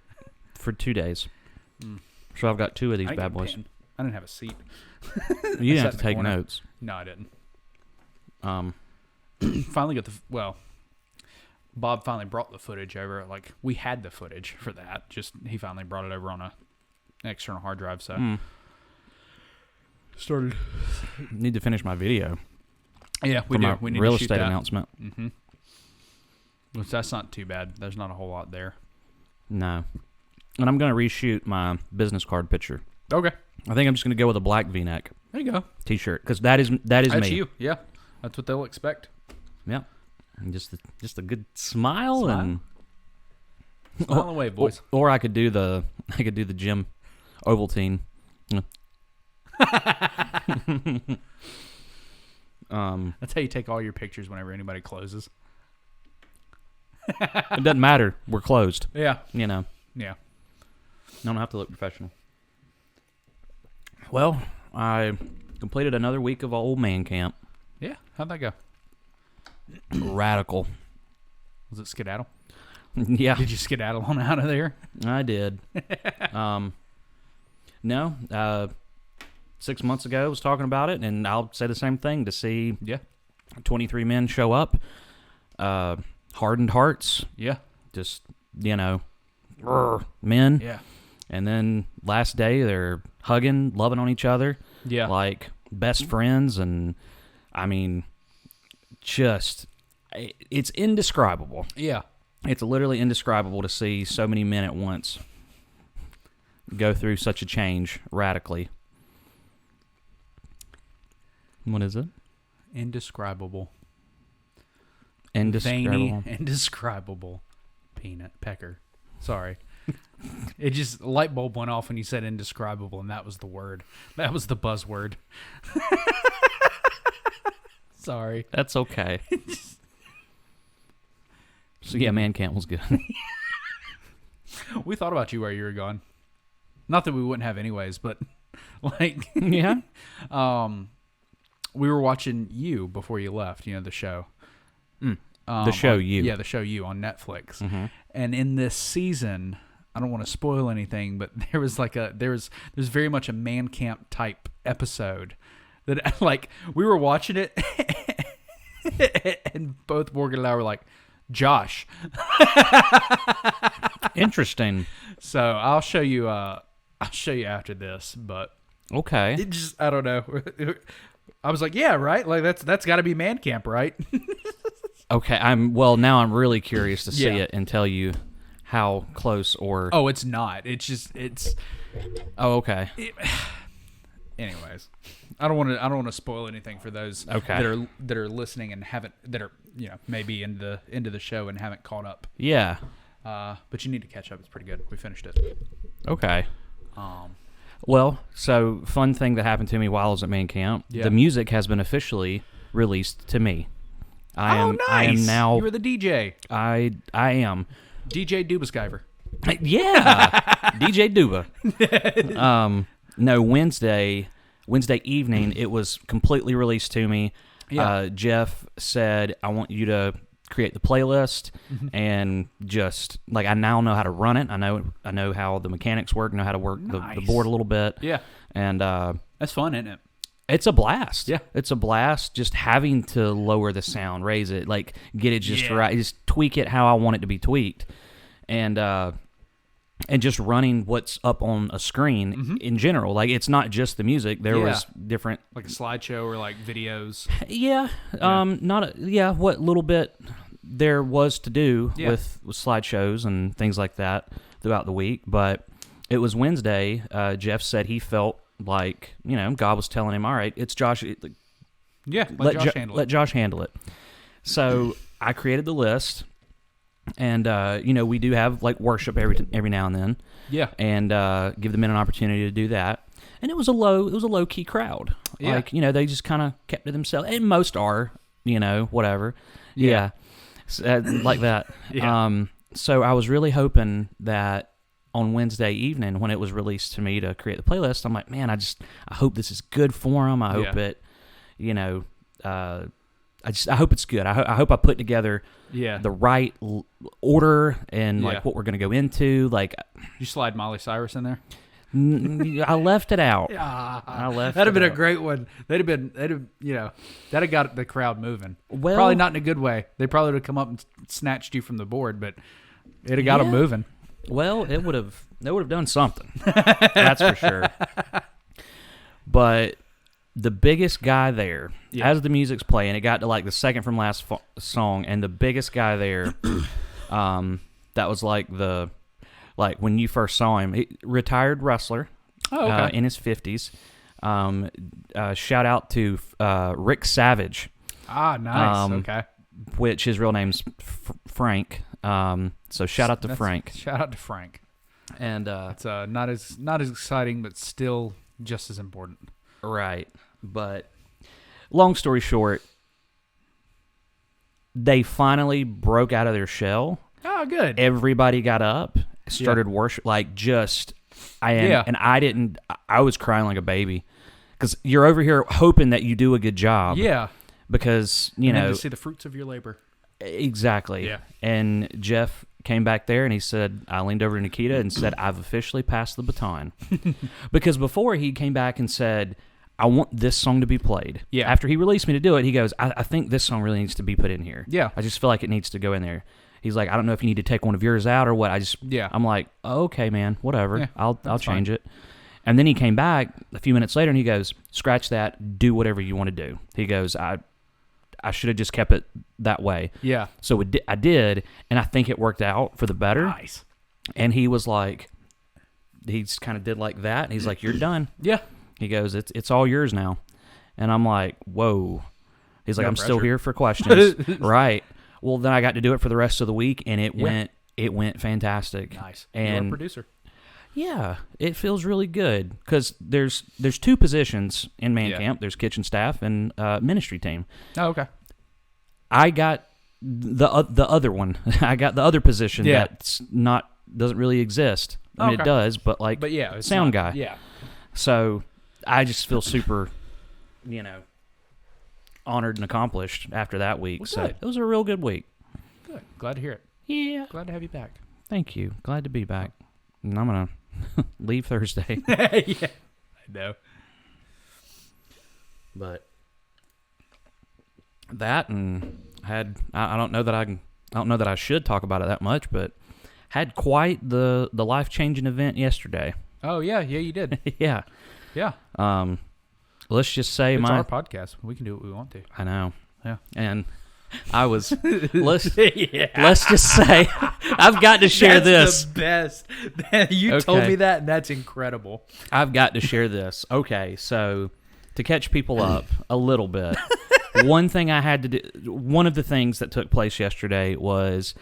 for 2 days. So I've got 2 of these I didn't bad get a boys. pen. I didn't have a seat. You didn't Sat have in to the take corner. notes. No, I didn't. Finally got Bob finally brought the footage over. Like we had the footage for that. Just he finally brought it over on an external hard drive. So started. need to finish my video. Yeah, we for do. my We need real to shoot estate that. announcement. Mm-hmm. Which that's not too bad. There's not a whole lot there. No, and I'm gonna reshoot my business card picture. Okay. I think I'm just gonna go with a black V-neck There you go. T-shirt because that is That's me. you. Yeah. That's what they'll expect. Yeah, and just a good smile, and Smile and wave, boys. Or I could do the gym Ovaltine. That's how you take all your pictures whenever anybody closes. It doesn't matter. We're closed. Yeah. You know. Yeah. I don't have to look professional. Well, I completed another week of old man camp. Yeah. How'd that go? Radical. Was it skedaddle? Yeah. Did you skedaddle on out of there? I did. No. 6 months ago, I was talking about it, and I'll say the same thing. To see 23 men show up, hardened hearts. Yeah. Just, men. Yeah. And then last day, they're hugging, loving on each other. Yeah. Like best friends. And, I mean, just, it's indescribable. Yeah. It's literally indescribable to see so many men at once go through such a change radically. What is it? Indescribable. Indescribable. Veiny, indescribable. Peanut. Pecker. Sorry. It just, a light bulb went off when you said indescribable, and that was the word. That was the buzzword. Sorry. That's okay. So, yeah, man camp was good. We thought about you while you were gone. Not that we wouldn't have anyways, but, like... Yeah? We were watching You before you left, the show. The show You. Yeah, the show You on Netflix. Mm-hmm. And in this season, I don't want to spoil anything, but there was there's very much a man camp type episode that like we were watching it and both Morgan and I were like, Josh. Interesting. So I'll show you after this, but Okay. it just, I don't know. I was like, yeah, right? Like that's got to be man camp, right? Okay. Now I'm really curious to see Yeah. it and tell you how close or... Oh, it's not. It's Oh, okay. anyways. I don't want to spoil anything for those Okay. that are listening and that are maybe into the show and haven't caught up. Yeah. But you need to catch up. It's pretty good. We finished it. Okay. Well, so fun thing that happened to me while I was at man camp. Yeah. The music has been officially released to me. Nice. I am now. You were the DJ. I am. DJ Dubaskyver. Yeah. DJ Duba. No, Wednesday evening, it was completely released to me. Yeah. Jeff said, I want you to create the playlist and just, like, I now know how to run it. I know how the mechanics work, know how to work the board a little bit. Yeah. And That's fun, isn't it? it's a blast. Yeah. It's a blast just having to lower the sound, raise it, like get it just right, just tweak it how I want it to be tweaked. And just running what's up on a screen in general. Like, it's not just the music. There was different... Like a slideshow or, like, videos. Yeah. What little bit there was to do with slideshows and things like that throughout the week. But it was Wednesday. Jeff said he felt like, God was telling him, all right, it's Josh. Let Josh handle it. Let Josh handle it. So I created the list. And we do have like worship every now and then. Yeah. And give the men an opportunity to do that. And it was a low key crowd. Yeah. Like, they just kind of kept to themselves. And most are, whatever. Yeah. So, like that. Yeah. So I was really hoping that on Wednesday evening when it was released to me to create the playlist, I'm like, man, I hope this is good for them. I hope it, I hope it's good. I hope I put together the right order and like what we're going to go into. Like, you slide Molly Cyrus in there? I left it out. That'd have been a great one. That'd have got the crowd moving. Well, probably not in a good way. They probably would have come up and snatched you from the board, but it'd have got them moving. Well, they would have done something. That's for sure. But the biggest guy there, as the music's playing, it got to like the second from last song, and the biggest guy there, that was like when you first saw him, retired wrestler, in his 50s. Shout out to Rick Savage. Ah, nice. Okay. Which his real name's Frank. So shout out to Frank. Shout out to Frank. And It's not as exciting, but still just as important. right. But long story short, they finally broke out of their shell. Oh, good. Everybody got up, started worship, like just, and I was crying like a baby because you're over here hoping that you do a good job. Yeah. Because, And then to see the fruits of your labor. Exactly. Yeah. And Jeff came back there and he said, I leaned over to Nikita and said, I've officially passed the baton. Because before he came back and said, I want this song to be played. Yeah. After he released me to do it, he goes, I think this song really needs to be put in here. Yeah. I just feel like it needs to go in there. He's like, I don't know if you need to take one of yours out or what. I'm like, oh, okay, man, whatever. Yeah, I'll change it. And then he came back a few minutes later and he goes, scratch that, do whatever you want to do. He goes, I should have just kept it that way. Yeah. So I did, and I think it worked out for the better. Nice. And he was like, he just kind of did like that. And he's like, you're done. Yeah. He goes, it's all yours now. And I'm like, whoa. He's like, No I'm pressure. still here for questions. Right. Well, then I got to do it for the rest of the week, and it went fantastic. Nice. And You're a producer. yeah, it feels really good because there's two positions in Bandcamp. There's kitchen staff and ministry team. Oh, okay. I got the other one. I got the other position that's doesn't really exist. I mean, Okay. it does, but yeah, it's sound not- guy. Yeah. So I just feel super, honored and accomplished after that week. Well, So good. it was a real good week. Good. Glad to hear it. Yeah. Glad to have you back. Thank you. Glad to be back. And I'm gonna leave Thursday, Yeah. I know. but that and I don't know that I should talk about it that much, but had quite the life-changing event yesterday. Oh, yeah. Yeah, you did. Yeah. Yeah. Let's just say It's our podcast. We can do what we want to. I know. Yeah. And I was let's just say I've got to share this. The best. You told me that, and that's incredible. I've got to share this. Okay, so to catch people up a little bit, one thing I had to do. One of the things that took place yesterday was,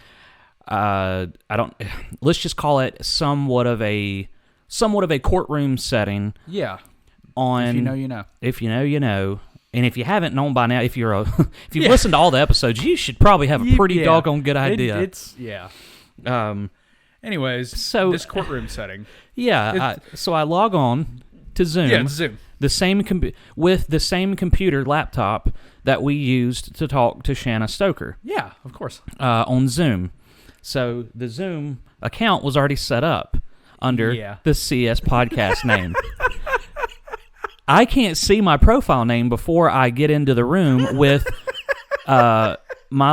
let's just call it somewhat of a courtroom setting. Yeah. On If you know, you know. If you know, you know. And if you haven't known by now, if you've listened to all the episodes, you should probably have a pretty doggone good idea. It's Anyways, so this courtroom setting. Yeah. So I log on to Zoom. Yeah, Zoom. The same with the same computer laptop that we used to talk to Shanna Stoker. Yeah, of course. On Zoom. So the Zoom account was already set up under the CS podcast name. I can't see my profile name before I get into the room with my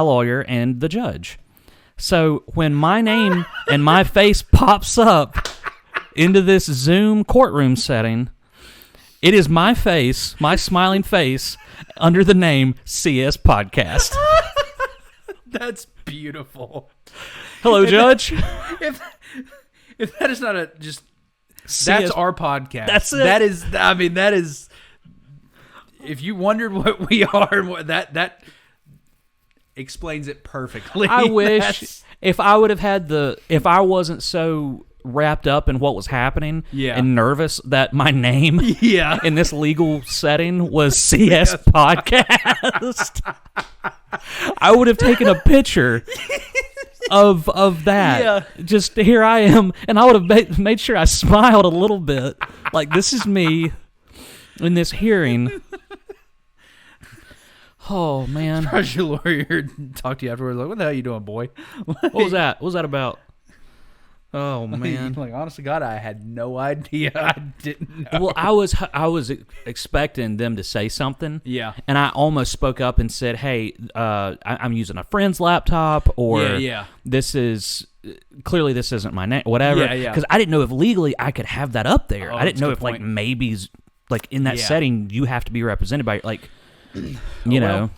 lawyer and the judge. So when my name and my face pops up into this Zoom courtroom setting, it is my face, my smiling face, under the name CS Podcast. That's beautiful. Hello, Judge. If that is not that's our podcast. That's it. That is. If you wondered what we are and what that explains it perfectly. I wish if I wasn't so wrapped up in what was happening and nervous that my name in this legal setting was CS Podcast, I would have taken a picture of that. Yeah. Just here I am, and I would have made sure I smiled a little bit, like this is me in this hearing. Oh man! How's your lawyer talk to you afterwards? Like, what the hell are you doing, boy? What was that? What was that about? Oh man! Like, honestly, God, I had no idea. I didn't know. Well, I was expecting them to say something. Yeah. And I almost spoke up and said, "Hey, I'm using a friend's laptop, or this isn't my name, whatever." Yeah, yeah. Because I didn't know if legally I could have that up there. Oh, I didn't know if that's a good point. maybe in that setting you have to be represented by know.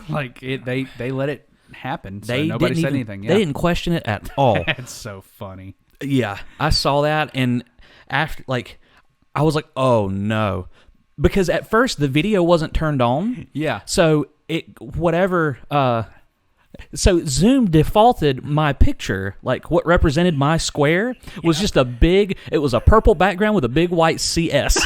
Like they let it happen. So They nobody didn't said even, anything. They didn't question it at all. That's so funny. Yeah, I saw that, and after, I was like, "Oh no," because at first the video wasn't turned on. Yeah. So whatever So Zoom defaulted my picture, like what represented my square was just it was a purple background with a big white CS.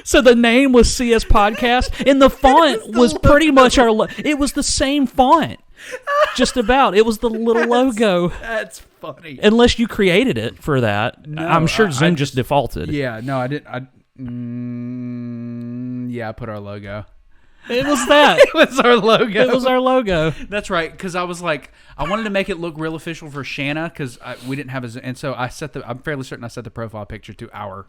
So the name was CS Podcast, and the font was pretty much it was the same font. Just about. It was the little logo. That's funny. Unless you created it for that. No, I'm sure Zoom just defaulted. Yeah, no, I didn't. I put our logo. It was that. It was our logo. It was our logo. That's right, because I was like, I wanted to make it look real official for Shanna, because we didn't have and so I'm fairly certain I set the profile picture to our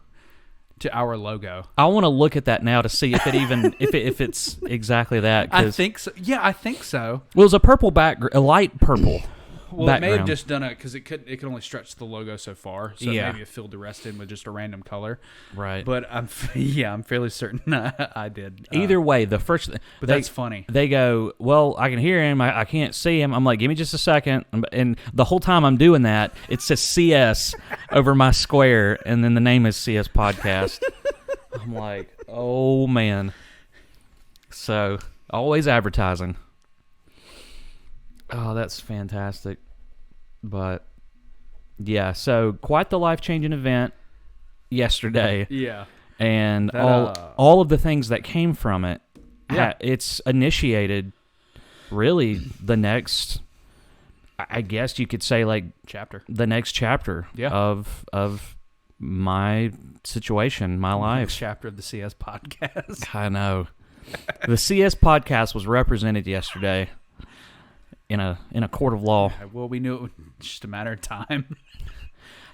logo. I want to look at that now to see if it even if it's exactly that. I think so. Yeah, I think so. Well, it was a purple a light purple. Well, background. It may have just done it because it could only stretch the logo so far. So Yeah. maybe it filled the rest in with just a random color. Right. But I'm fairly certain I did. Either way, the first. But that's funny. They go, well, I can hear him. I can't see him. I'm like, give me just a second. And the whole time I'm doing that, it says CS over my square, and then the name is CS Podcast. I'm like, oh man. So always advertising. Oh, that's fantastic. But yeah, so quite the life-changing event yesterday. Yeah. And all of the things that came from it. Yeah. It's initiated really the next, I guess you could say, like, Chapter. the next chapter of my situation, my life. Next chapter of the CS Podcast. I know. The CS Podcast was represented yesterday in a court of law. Well, we knew it was just a matter of time.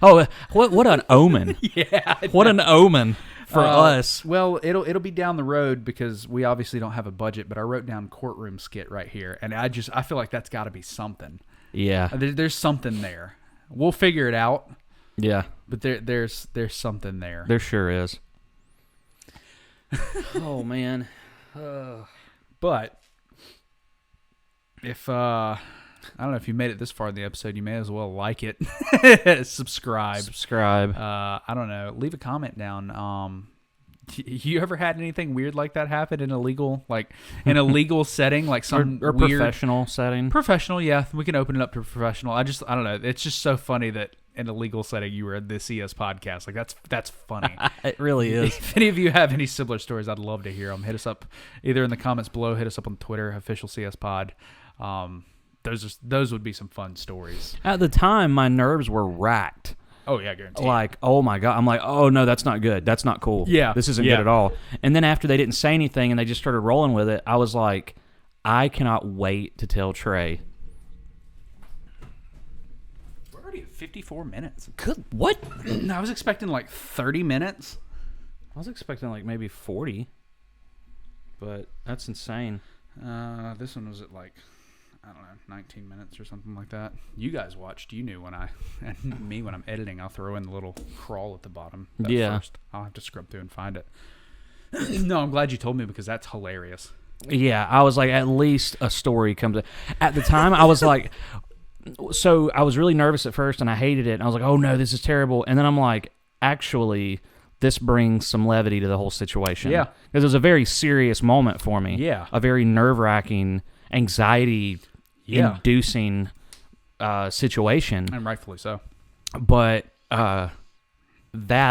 Oh, what an omen! Yeah, What an omen for us. Well, it'll be down the road because we obviously don't have a budget. But I wrote down courtroom skit right here, and I feel like that's got to be something. Yeah, There's something there. We'll figure it out. yeah, But there's something there. there sure is. Oh man. But if I don't know if you made it this far in the episode, you may as well like it, subscribe. I don't know. Leave a comment down. You ever had anything weird like that happen in a legal setting, like some or weird professional setting? Professional, yeah. We can open it up to professional. I don't know. It's just so funny that in a legal setting you were at the CS Podcast. Like that's funny. It really is. If any of you have any similar stories, I'd love to hear them. Hit us up either in the comments below. Hit us up on Twitter, official CS Pod. Those would be some fun stories. At the time, my nerves were racked. Oh yeah, guaranteed. Like, oh my God. I'm like, oh no, that's not good. That's not cool. Yeah. This isn't good at all. And then after they didn't say anything and they just started rolling with it, I was like, I cannot wait to tell Trey. We're already at 54 minutes. Good. What? I was expecting like 30 minutes. I was expecting like maybe 40. But that's insane. This one was at like, I don't know, 19 minutes or something like that. You guys watched. You knew and me when I'm editing, I'll throw in the little crawl at the bottom. First. I'll have to scrub through and find it. No, I'm glad you told me because that's hilarious. Yeah, I was like, at least a story comes in. At the time, I was like, so I was really nervous at first and I hated it. And I was like, oh no, this is terrible. And then I'm like, actually, this brings some levity to the whole situation. Yeah. Because it was a very serious moment for me. Yeah. A very nerve-wracking, anxiety-inducing situation. And rightfully so. But that,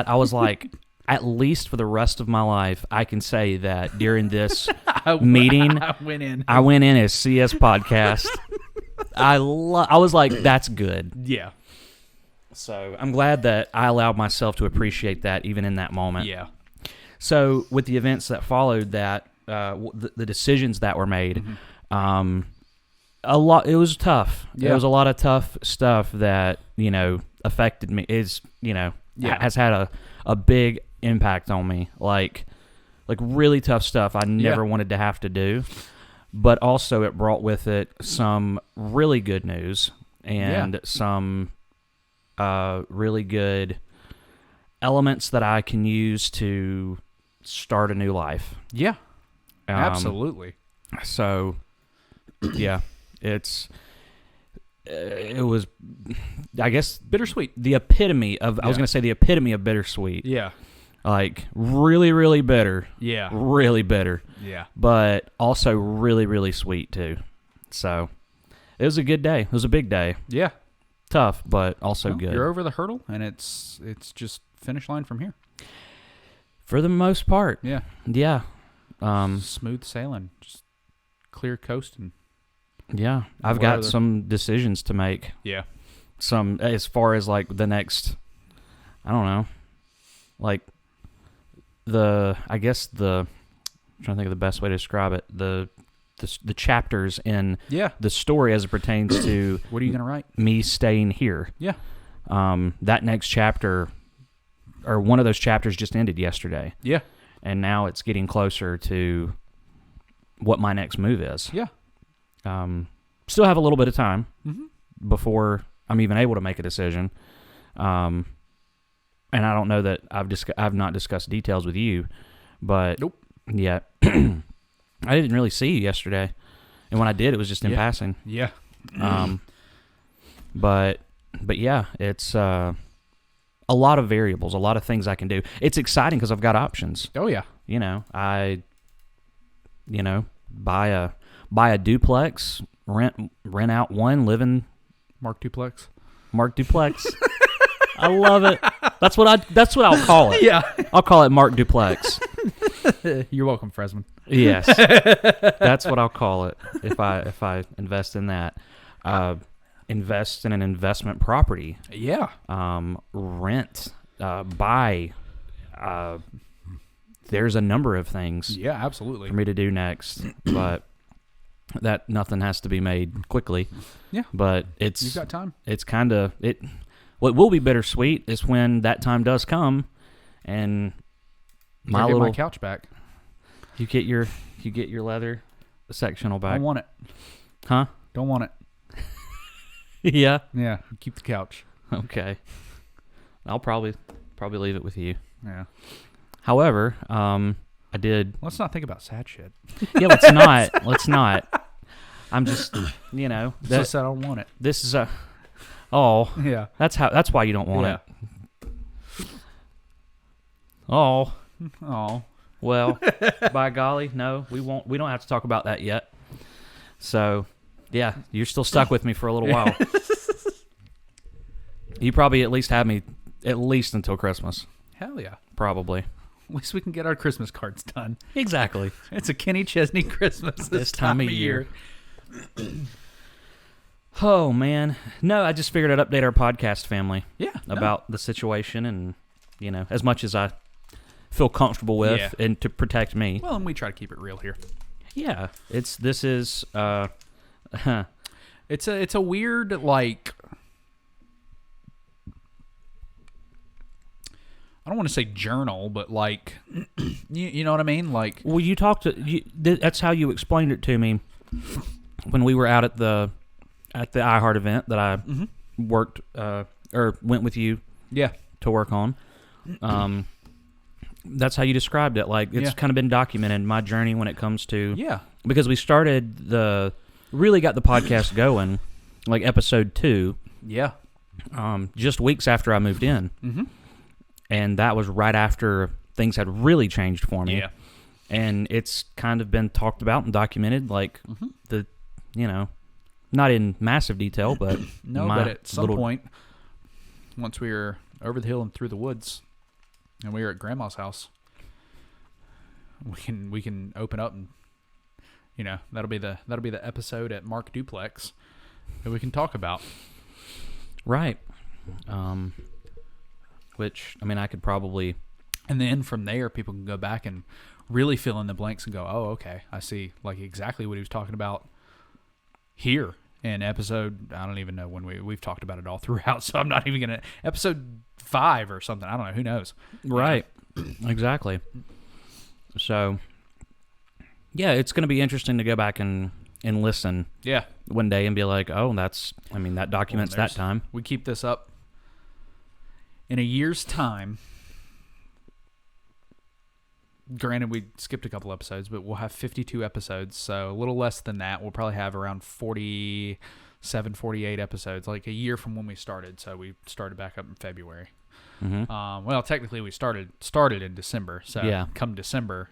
I was like, at least for the rest of my life, I can say that during this meeting, I went in as CS Podcast. I was like, that's good. Yeah. So I'm glad that I allowed myself to appreciate that even in that moment. Yeah. So with the events that followed that, the decisions that were made, it was tough. Yeah. There was a lot of tough stuff that, affected me, has had a big impact on me. Like really tough stuff I never wanted to have to do. But also it brought with it some really good news and some really good elements that I can use to start a new life. Yeah. Absolutely. So, yeah, it was, I guess, bittersweet. the epitome of, I was going to say the epitome of bittersweet. Yeah. Like, really, really bitter. Yeah. Really bitter. Yeah. But also really, really sweet, too. So, it was a good day. It was a big day. Yeah. Tough, but also good. You're over the hurdle, and it's just finish line from here. For the most part. Yeah. Yeah. Smooth sailing. Just clear coasting. Yeah. I've got some decisions to make. Yeah. Some, as far as, like, the next, I don't know, like, I'm trying to think of the best way to describe it, the chapters in the story as it pertains to what are you going to write? Me staying here. Yeah. That next chapter, or one of those chapters just ended yesterday. Yeah. And now it's getting closer to what my next move is. Yeah. Still have a little bit of time before I'm even able to make a decision. And I don't know that I've not discussed details with you, but nope. Yeah, I didn't really see you yesterday, and when I did, it was just in passing. Yeah. But yeah, it's a lot of variables, a lot of things I can do. It's exciting because I've got options. Oh yeah. I buy a duplex, rent out one, live in Mark Duplex. I love it. That's what I'll call it. Yeah. I'll call it Mark Duplex. You're welcome, Fresman. Yes. That's what I'll call it if I invest in that. Invest in an investment property. Yeah. Rent, buy. There's a number of things. Yeah, absolutely. For me to do next, but that nothing has to be made quickly. Yeah. But you've got time. It's kind of it. What will be bittersweet is when that time does come, and my couch back. You get your leather sectional back. I want it. Huh? Don't want it. Yeah. Yeah. Keep the couch. Okay. I'll probably leave it with you. Yeah. However, I did. Let's not think about sad shit. Yeah, let's not. Let's not. I'm just, Just I don't want it. This is a. Oh. Yeah. That's why you don't want it. Oh. Oh. Well, by golly, no, we won't. We don't have to talk about that yet. So, yeah, you're still stuck with me for a little while. You probably at least have me until Christmas. Hell yeah. Probably. At least we can get our Christmas cards done. Exactly. It's a Kenny Chesney Christmas this time of year. Oh, man. No, I just figured I'd update our podcast family. Yeah. About the situation and, as much as I feel comfortable with and to protect me. Well, and we try to keep it real here. Yeah. It's a weird, like, I don't want to say journal, but like, you know what I mean? Like, well, you talked to, that's how you explained it to me when we were out at the iHeart event that I worked, or went with you to work on. That's how you described it. Like, it's kind of been documented, my journey when it comes to... Yeah. Because we really got the podcast going, like episode 2. Yeah. Just weeks after I moved in. Mm-hmm. And that was right after things had really changed for me. Yeah. And it's kind of been talked about and documented, like, not in massive detail, but... No, but at some point, once we were over the hill and through the woods... And we were at Grandma's house. We can open up and that'll be the episode at Mark Duplex that we can talk about. Right. Which I could probably. And then from there, people can go back and really fill in the blanks and go, oh, okay, I see, like exactly what he was talking about here in episode. I don't even know when we've talked about it all throughout, so I'm not even gonna episode 5 or something. I don't know. Who knows? Right. Exactly. So, yeah, it's going to be interesting to go back and listen. Yeah. One day and be like, oh, that documents that time. We keep this up in a year's time. Granted, we skipped a couple episodes, but we'll have 52 episodes, so a little less than that. We'll probably have around 47, 48 episodes, like a year from when we started. So we started back up in February. Well, technically we started in December, so come December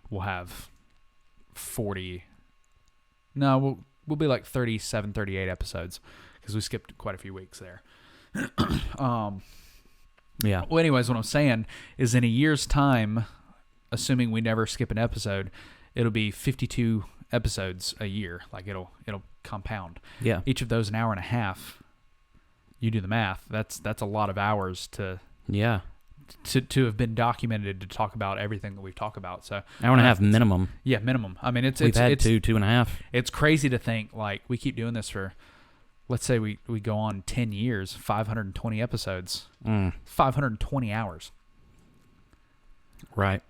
we'll have 40. No, we'll be like 37, 38 episodes because we skipped quite a few weeks there. Yeah. Well, anyways, what I'm saying is in a year's time, assuming we never skip an episode, it'll be 52 episodes a year. Like it'll compound. Yeah. Each of those an hour and a half. You do the math. That's a lot of hours to have been documented to talk about everything that we've talked about. So hour and a half minimum. Yeah, minimum. I mean, we've had 2.5. It's crazy to think like we keep doing this for. Let's say we go on 10 years, 520 episodes, 520 hours. Right.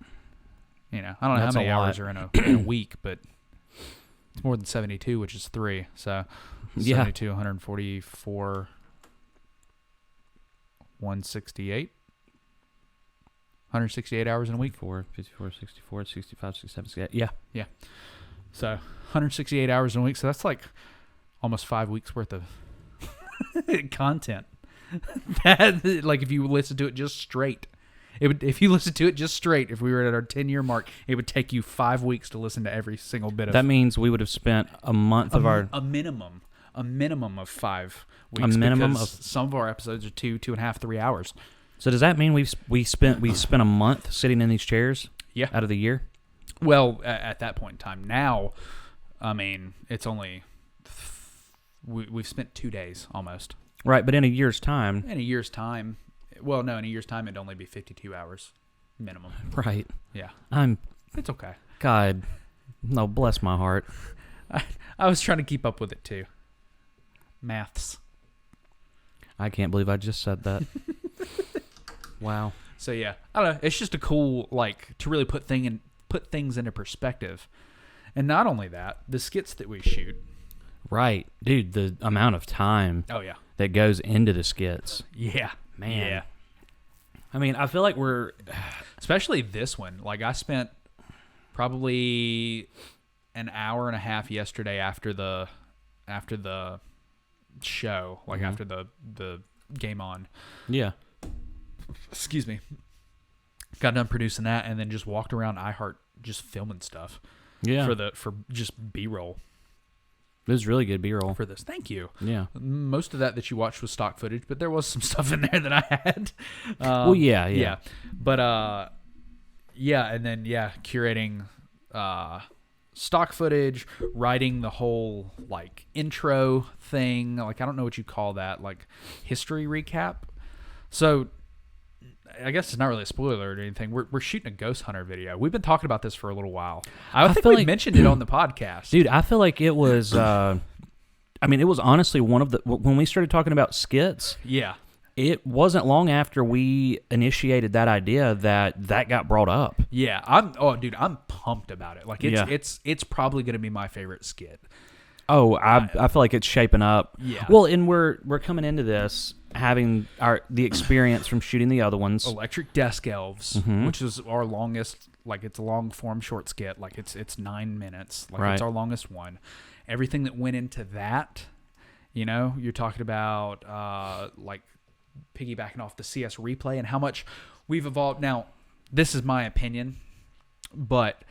You know, I don't know how many hours are in a week, but it's more than 72, which is 3. So 72, 144, 168. 168 hours in a week. 54, 64, 65, 67, 68. Yeah. So 168 hours in a week. So that's like almost 5 weeks worth of content. That, like if you listen to it just straight, if you listen to it just straight, if we were at our 10-year mark, it would take you 5 weeks to listen to every single bit of. That means we would have spent a month of our a minimum of 5 weeks. Because some of our episodes are 2.5, 3 hours. So does that mean we spent a month sitting in these chairs? Yeah. Out of the year? Well, at that point in time. Now, I mean, it's only. We've spent 2 days almost. Right, but in a year's time. In a year's time, it'd only be 52 hours minimum. Right. Yeah. It's okay. God, no, bless my heart. I was trying to keep up with it too. Maths. I can't believe I just said that. Wow. So yeah, I don't know. It's just a cool to really put things into perspective, and not only that, the skits that we shoot. Right, dude. The amount of time. Oh yeah. That goes into the skits. Yeah, man. Yeah. I mean, I feel like we're, especially this one. Like I spent probably an hour and a half yesterday after the show, after the game on. Yeah. Excuse me. Got done producing that, and then just walked around iHeart just filming stuff. Yeah. For just B-roll. It was really good B-roll for this. Thank you. Yeah. Most of that you watched was stock footage, but there was some stuff in there that I had. Well, yeah. But and then curating stock footage, writing the whole intro thing. I don't know what you call that, history recap. So I guess it's not really a spoiler or anything. We're shooting a ghost hunter video. We've been talking about this for a little while. I think we mentioned it on the podcast. Dude, I feel like it was it was honestly one of the when we started talking about skits. Yeah. It wasn't long after we initiated that idea that got brought up. Yeah. I'm pumped about it. It's probably going to be my favorite skit. Oh, I feel like it's shaping up. Yeah. Well, and we're coming into this having the experience from shooting the other ones. Electric Desk Elves, which is our longest, it's a long form short skit. It's 9 minutes. Right. It's our longest one. Everything that went into that, you're talking about piggybacking off the CS replay and how much we've evolved. Now, this is my opinion, but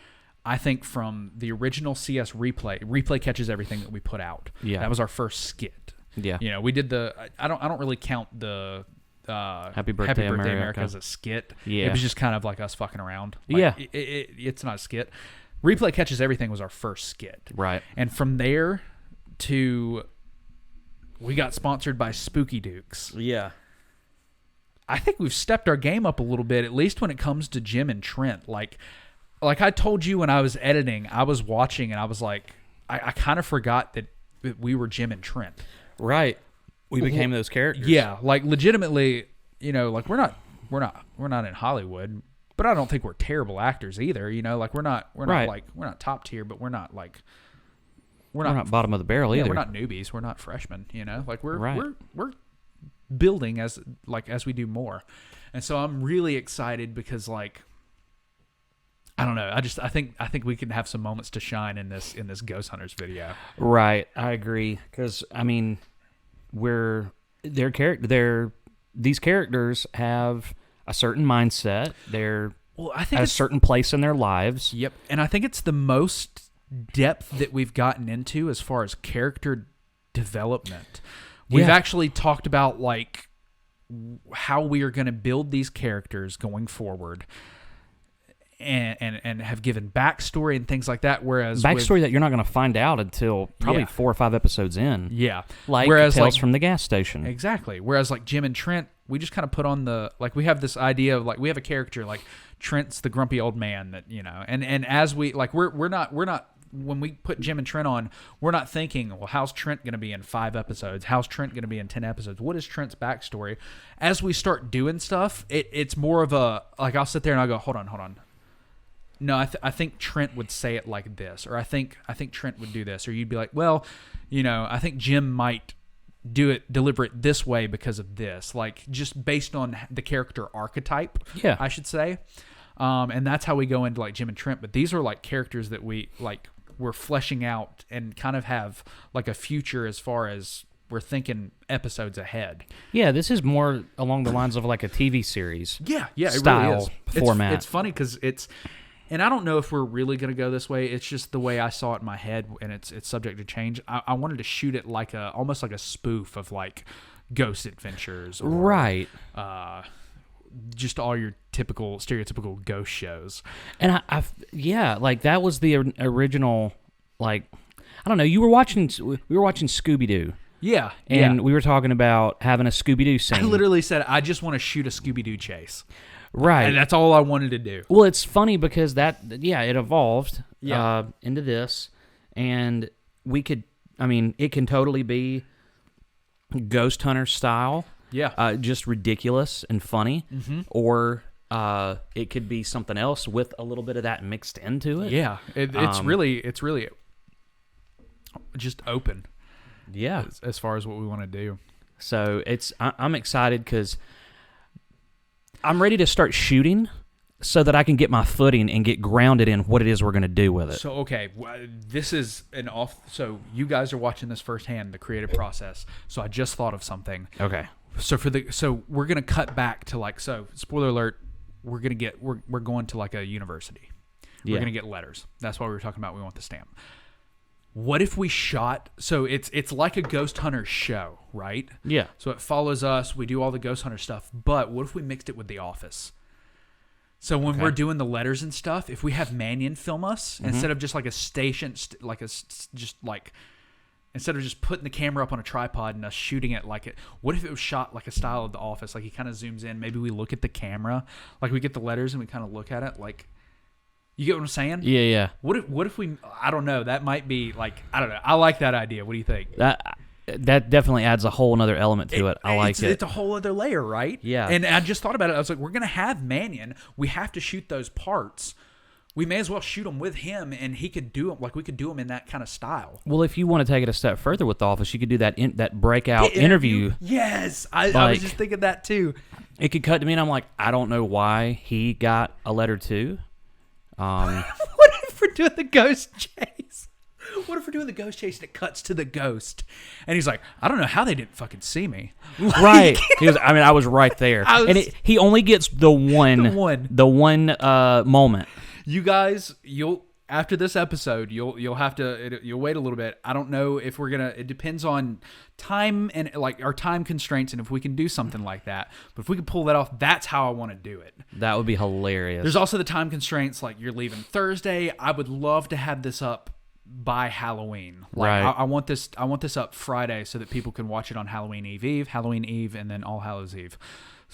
I think from the original CS replay catches everything that we put out. Yeah. That was our first skit. Yeah. We did I don't really count the Happy Birthday America as a skit. Yeah. It was just kind of like us fucking around. It's not a skit. Replay Catches Everything was our first skit. Right. And from there to we got sponsored by Spooky Dukes. Yeah. I think we've stepped our game up a little bit, at least when it comes to Jim and Trent. Like I told you when I was editing, I was watching and I was like, I kind of forgot that we were Jim and Trent. Right. We became those characters. Yeah, legitimately, we're not in Hollywood, but I don't think we're terrible actors either. We're not top tier, but we're not bottom of the barrel either. We're not newbies. We're not freshmen. Right. We're building as we do more, and so I'm really excited because I don't know. I think we can have some moments to shine in this Ghost Hunters video. Right, I agree. Because they're these characters have a certain mindset. They're I think at a certain place in their lives. Yep, and I think it's the most depth that we've gotten into as far as character development. We've actually talked about like how we are going to build these characters going forward. And have given backstory and things like that. Whereas backstory that you're not going to find out until probably 4 or 5 episodes in. Yeah. Like Tales from the Gas Station. Exactly. Whereas like Jim and Trent, we just kind of put on we have this idea of like we have a character like Trent's the grumpy old man that, you know, and as we like we're not when we put Jim and Trent on, we're not thinking, well, how's Trent going to be in 5 episodes? How's Trent going to be in 10 episodes? What is Trent's backstory? As we start doing stuff, it's more of a like I'll sit there and I'll go, hold on. No, I think Trent would say it like this, or I think Trent would do this, or you'd be like, well, you know, I think Jim might deliver it this way because of this, like just based on the character archetype, I should say, and that's how we go into like Jim and Trent. But these are like characters that we're fleshing out and kind of have like a future as far as we're thinking episodes ahead. Yeah, this is more along the lines of like a TV series. Yeah, style, it really is. format. It's funny because and I don't know if we're really going to go this way. It's just the way I saw it in my head, and it's subject to change. I wanted to shoot it like almost like a spoof of like Ghost Adventures, or, right? Just all your stereotypical ghost shows. And like that was the original. Like, I don't know. We were watching Scooby Doo. Yeah, and we were talking about having a Scooby Doo scene. I literally said, I just want to shoot a Scooby Doo chase. Right. And that's all I wanted to do. Well, it's funny because it evolved into this, and it can totally be Ghost Hunter style. Yeah. Just ridiculous and funny. Mm-hmm. Or it could be something else with a little bit of that mixed into it. Yeah. It's really just open. Yeah. As far as what we want to do. So I'm excited because I'm ready to start shooting so that I can get my footing and get grounded in what it is we're going to do with it. So, okay, this is so you guys are watching this firsthand, the creative process. So I just thought of something. Okay. So we're going to cut back to like, so spoiler alert, we're going to like a university. We're going to get letters. That's why we were talking about we want the stamp. What if we shot? So it's like a Ghost Hunter show, right? Yeah. So it follows us. We do all the Ghost Hunter stuff. But what if we mixed it with The Office? So when we're doing the letters and stuff, if we have Mannion film us instead of just like a station, instead of just putting the camera up on a tripod and us shooting it like it. What if it was shot like a style of The Office? Like he kind of zooms in. Maybe we look at the camera, like we get the letters and we kind of look at it like. You get what I'm saying? Yeah, yeah. What if we? I don't know. That might be like I don't know. I like that idea. What do you think? That definitely adds a whole other element to it. I like it. It's a whole other layer, right? Yeah. And I just thought about it. I was like, we're gonna have Mannion. We have to shoot those parts. We may as well shoot them with him, and he could do them like we could do them in that kind of style. Well, if you want to take it a step further with The Office, you could do that breakout interview. Yes, I was just thinking that too. It could cut to me, and I'm like, I don't know why he got a letter too. What if we're doing the ghost chase? What if we're doing the ghost chase and it cuts to the ghost? And he's like, I don't know how they didn't fucking see me. Right. I was right there. He only gets the one moment. You guys, after this episode, you'll have to you'll wait a little bit. I don't know if we're gonna. It depends on time and like our time constraints and if we can do something like that. But if we can pull that off, that's how I want to do it. That would be hilarious. There's also the time constraints. Like you're leaving Thursday. I would love to have this up by Halloween. Like right. I want this up Friday so that people can watch it on Halloween Eve, and then All Hallows Eve.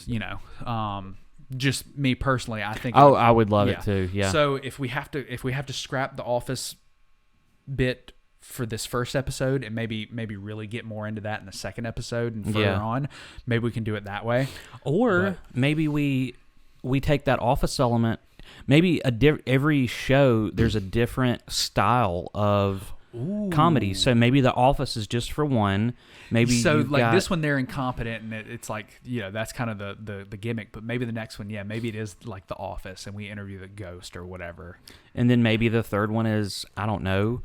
You know. Just me personally, I think. I would love it too. Yeah. So if we have to scrap the Office bit for this first episode and maybe really get more into that in the second episode and further on, maybe we can do it that way. Or maybe we take that Office element. Maybe every show there's a different style of comedy. So maybe The Office is just for one. Maybe this one they're incompetent and it's like that's kind of the gimmick. But maybe the next one, maybe it is like The Office and we interview the ghost or whatever. And then maybe the third one is I don't know,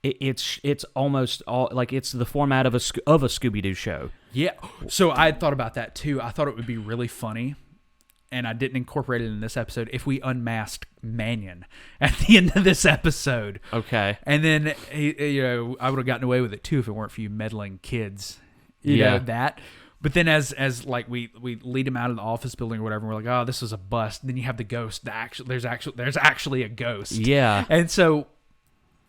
it's almost all like it's the format of a Scooby-Doo show. Yeah. So I had thought about that too. I thought it would be really funny, and I didn't incorporate it in this episode, if we unmasked Mannion at the end of this episode. Okay. And then, I would have gotten away with it too if it weren't for you meddling kids. You know, that. But then as like we lead him out of the office building or whatever, and we're like, oh, this was a bust. Then you have the ghost. There's actually a ghost. Yeah. And so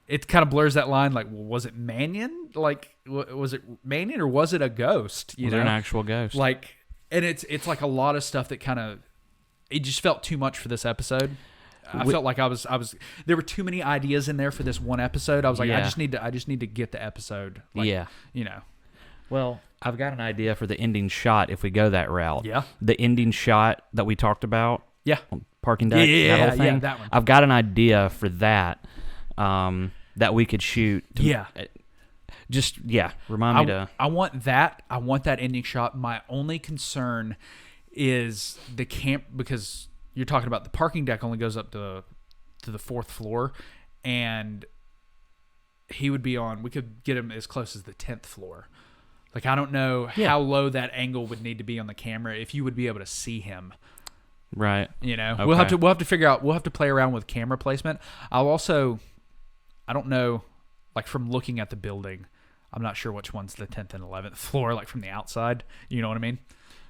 it kind of blurs that line. Like, well, was it Mannion? Like, was it Mannion or was it a ghost? Was it an actual ghost? Like, and it's like a lot of stuff that kind of, it just felt too much for this episode. I felt like I was there were too many ideas in there for this one episode. I was like, I just need to get the episode. Like, Well, I've got an idea for the ending shot if we go that route. Yeah. The ending shot that we talked about. Yeah. Parking deck. That whole thing. Yeah, that one. I've got an idea for that that we could shoot. Remind me to. I want that. I want that ending shot. My only concern is the camp, because you're talking about the parking deck only goes up to the 4th floor, and he would be on. We could get him as close as the 10th floor. Like, I don't know how low that angle would need to be on the camera if you would be able to see him. Right. You know, Okay. we'll have to figure out. We'll have to play around with camera placement. I don't know, like from looking at the building, I'm not sure which one's the 10th and 11th floor, like from the outside. You know what I mean?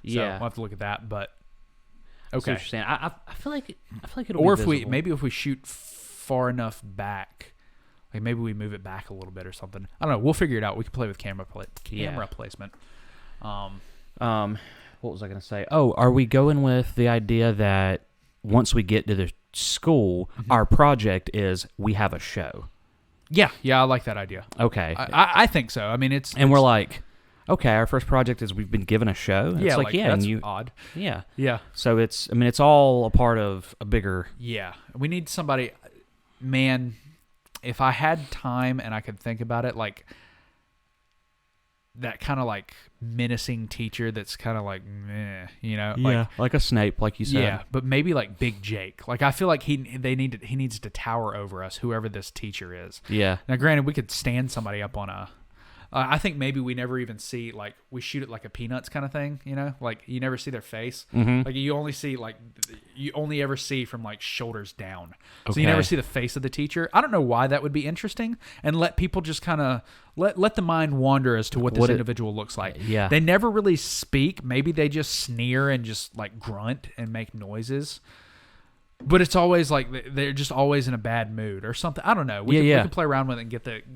Yeah. So we'll have to look at that. But I see okay. what you're saying. I feel like it'll Or be if visible. if we shoot far enough back. Like maybe we move it back a little bit or something. I don't know. We'll figure it out. We can play with camera placement. What was I going to say? Oh, are we going with the idea that once we get to the school, our project is we have a show? Yeah, I like that idea. Okay. I think so. I mean, we're like, okay, our first project is we've been given a show. Yeah, it's that's and odd. Yeah. Yeah. So it's all a part of a bigger. Yeah. We need somebody, man. If I had time and I could think about it, like that kind of like menacing teacher that's kind of like, meh, you know? Like a Snape, like you said. Yeah, but maybe like Big Jake. Like I feel like he needs to tower over us, whoever this teacher is. Yeah. Now, granted, we could stand somebody up on a. I think maybe we never even see, like, we shoot it like a Peanuts kind of thing, you know? Like, you never see their face. Mm-hmm. Like, you only ever see from, like, shoulders down. So Okay. you never see the face of the teacher. I don't know why that would be interesting, and let people just kind of, let the mind wander as to what this individual looks like. Yeah. They never really speak. Maybe they just sneer and just, like, grunt and make noises. But it's always like they're just always in a bad mood or something. I don't know. We can play around with it and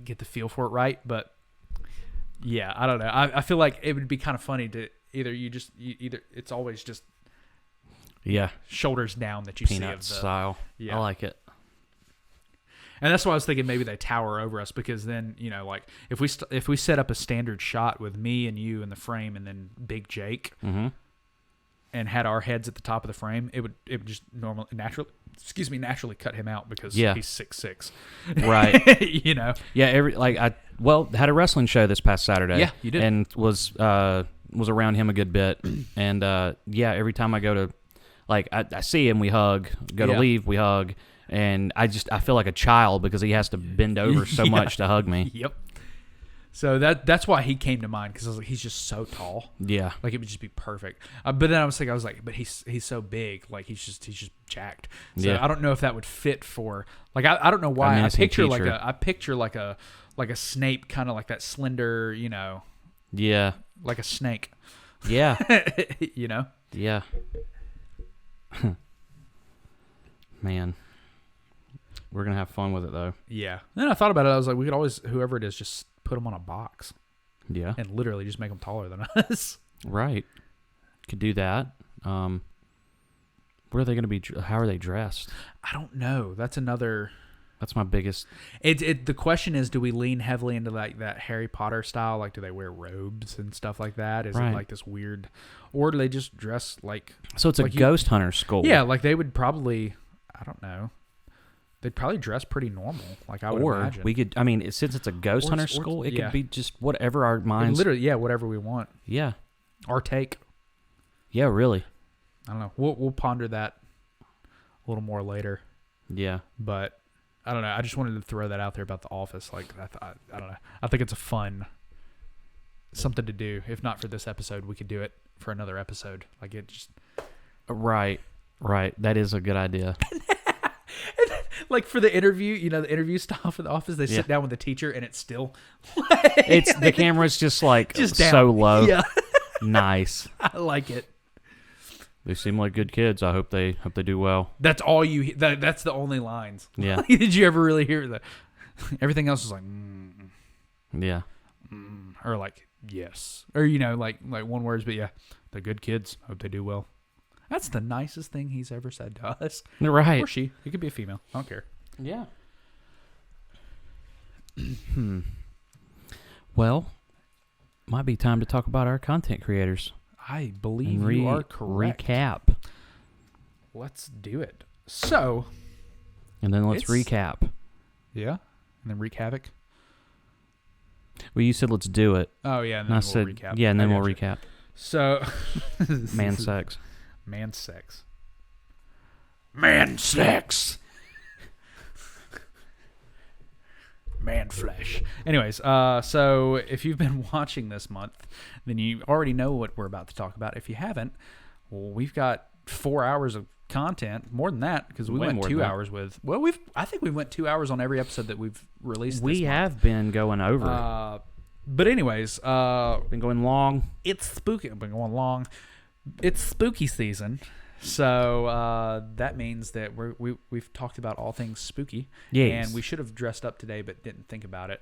get the feel for it right, but... Yeah, I don't know. I feel like it would be kind of funny to either it's always just shoulders down that you Peanut see of the style. Yeah. I like it. And that's why I was thinking maybe they tower over us, because then, you know, like if we set up a standard shot with me and you in the frame and then Big Jake and had our heads at the top of the frame, it would just naturally cut him out because he's 6'6". Right. You know. Yeah, had a wrestling show this past Saturday. Yeah, you did. And was around him a good bit. And every time I go to, like, I see him, we hug. Go to leave, we hug. And I feel like a child because he has to bend over so much to hug me. Yep. So that's why he came to mind, because I was like, he's just so tall. Yeah. Like it would just be perfect. But then I was like, but he's so big, like he's just jacked. So I don't know if that would fit for, like, I don't know why I picture like a Snape, kind of like that slender, you know. Yeah. Like a snake. Yeah. You know. Yeah. Man. We're gonna have fun with it though. Yeah. Then I thought about it. I was like, we could always, whoever it is, just put them on a box. Yeah. And literally just make them taller than us. Right. Could do that. Where are they going to be? How are they dressed? I don't know. That's my biggest. The question is, do we lean heavily into like that Harry Potter style? Like, do they wear robes and stuff like that? Is it like this weird, or do they just dress like? So it's like a ghost hunter school. Yeah, like they would probably. I don't know. They'd probably dress pretty normal, like I would imagine. We could, since it's a ghost hunter school, it could be just whatever our minds... Literally, whatever we want. Yeah. Our take. Yeah, really. I don't know. We'll ponder that a little more later. Yeah. But, I don't know. I just wanted to throw that out there about The Office. Like, I don't know. I think it's a fun something to do. If not for this episode, we could do it for another episode. Like, it just... Right. That is a good idea. Like, for the interview, you know, the interview style for The Office, they sit down with the teacher, and it's still... It's the camera's just like just so down. low. Yeah. Nice. I like it. They seem like good kids. I hope they do well. That's all you... That's the only lines. Yeah. Did you ever really hear that? Everything else is like... Yeah. Or like, yes. Or, you know, like one words, but yeah. The good kids. Hope they do well. That's the nicest thing he's ever said to us. Right. Or she. It could be a female. I don't care. Yeah. Well, might be time to talk about our content creators. I believe And you are correct. Recap. Let's do it. So. And then let's recap. Yeah. And then wreak havoc. Well, you said let's do it. Oh, yeah. And And then I we'll said, recap. yeah, and then I we'll gotcha. recap. So. Man sex. Man sex. Man sex. Man flesh. Anyways, so if you've been watching this month, then you already know what we're about to talk about. If you haven't, well, we've got 4 hours of content, more than that, because we Way went more 2 than that. hours with. Well, I think we went 2 hours on every episode that we've released. We this month. have been going over. But anyways, been going long. it's spooky. I've been going long. It's spooky season. So that means that we've talked about all things spooky. Yes. And we should have dressed up today, but didn't think about it.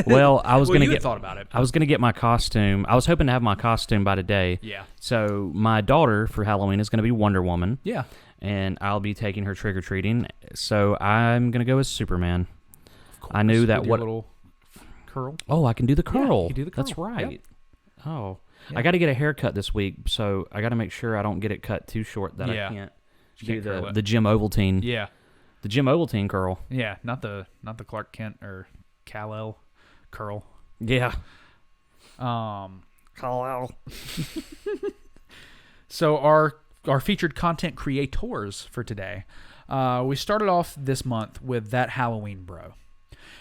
Well, I was Well, gonna you had get thought about it. I was gonna get my costume. I was hoping to have my costume by today. Yeah. So my daughter for Halloween is gonna be Wonder Woman. Yeah. And I'll be taking her trick or treating. So I'm gonna go as Superman. Of course, I knew that with your what. little curl. Oh, I can do the curl. you can do the That's curl. right. Yep. Oh, Yeah. I got to get a haircut this week, so I got to make sure I don't get it cut too short that Yeah. I can't You do can't curl it. the Jim Ovaltine. Yeah. The Jim Ovaltine curl. Yeah. Not the Clark Kent or Kal-El curl. Yeah. Kal-El. So our featured content creators for today, we started off this month with That Halloween Bro.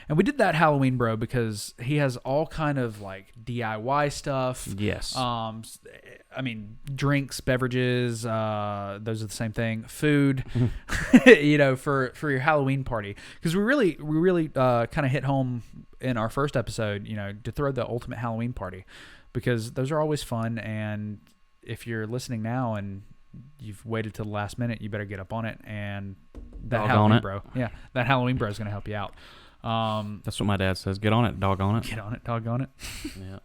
And we did That Halloween Bro because he has all kind of like DIY stuff. Yes. I mean, drinks, beverages, those are the same thing. Food, you know, for your Halloween party. Because we really kind of hit home in our first episode, you know, to throw the ultimate Halloween party. Because those are always fun. And if you're listening now and you've waited till the last minute, you better get up on it. And that Halloween Bro. Yeah, that Halloween Bro is going to help you out. That's what my dad says. Get on it, dog on it. Get on it, doggone it. Yeah.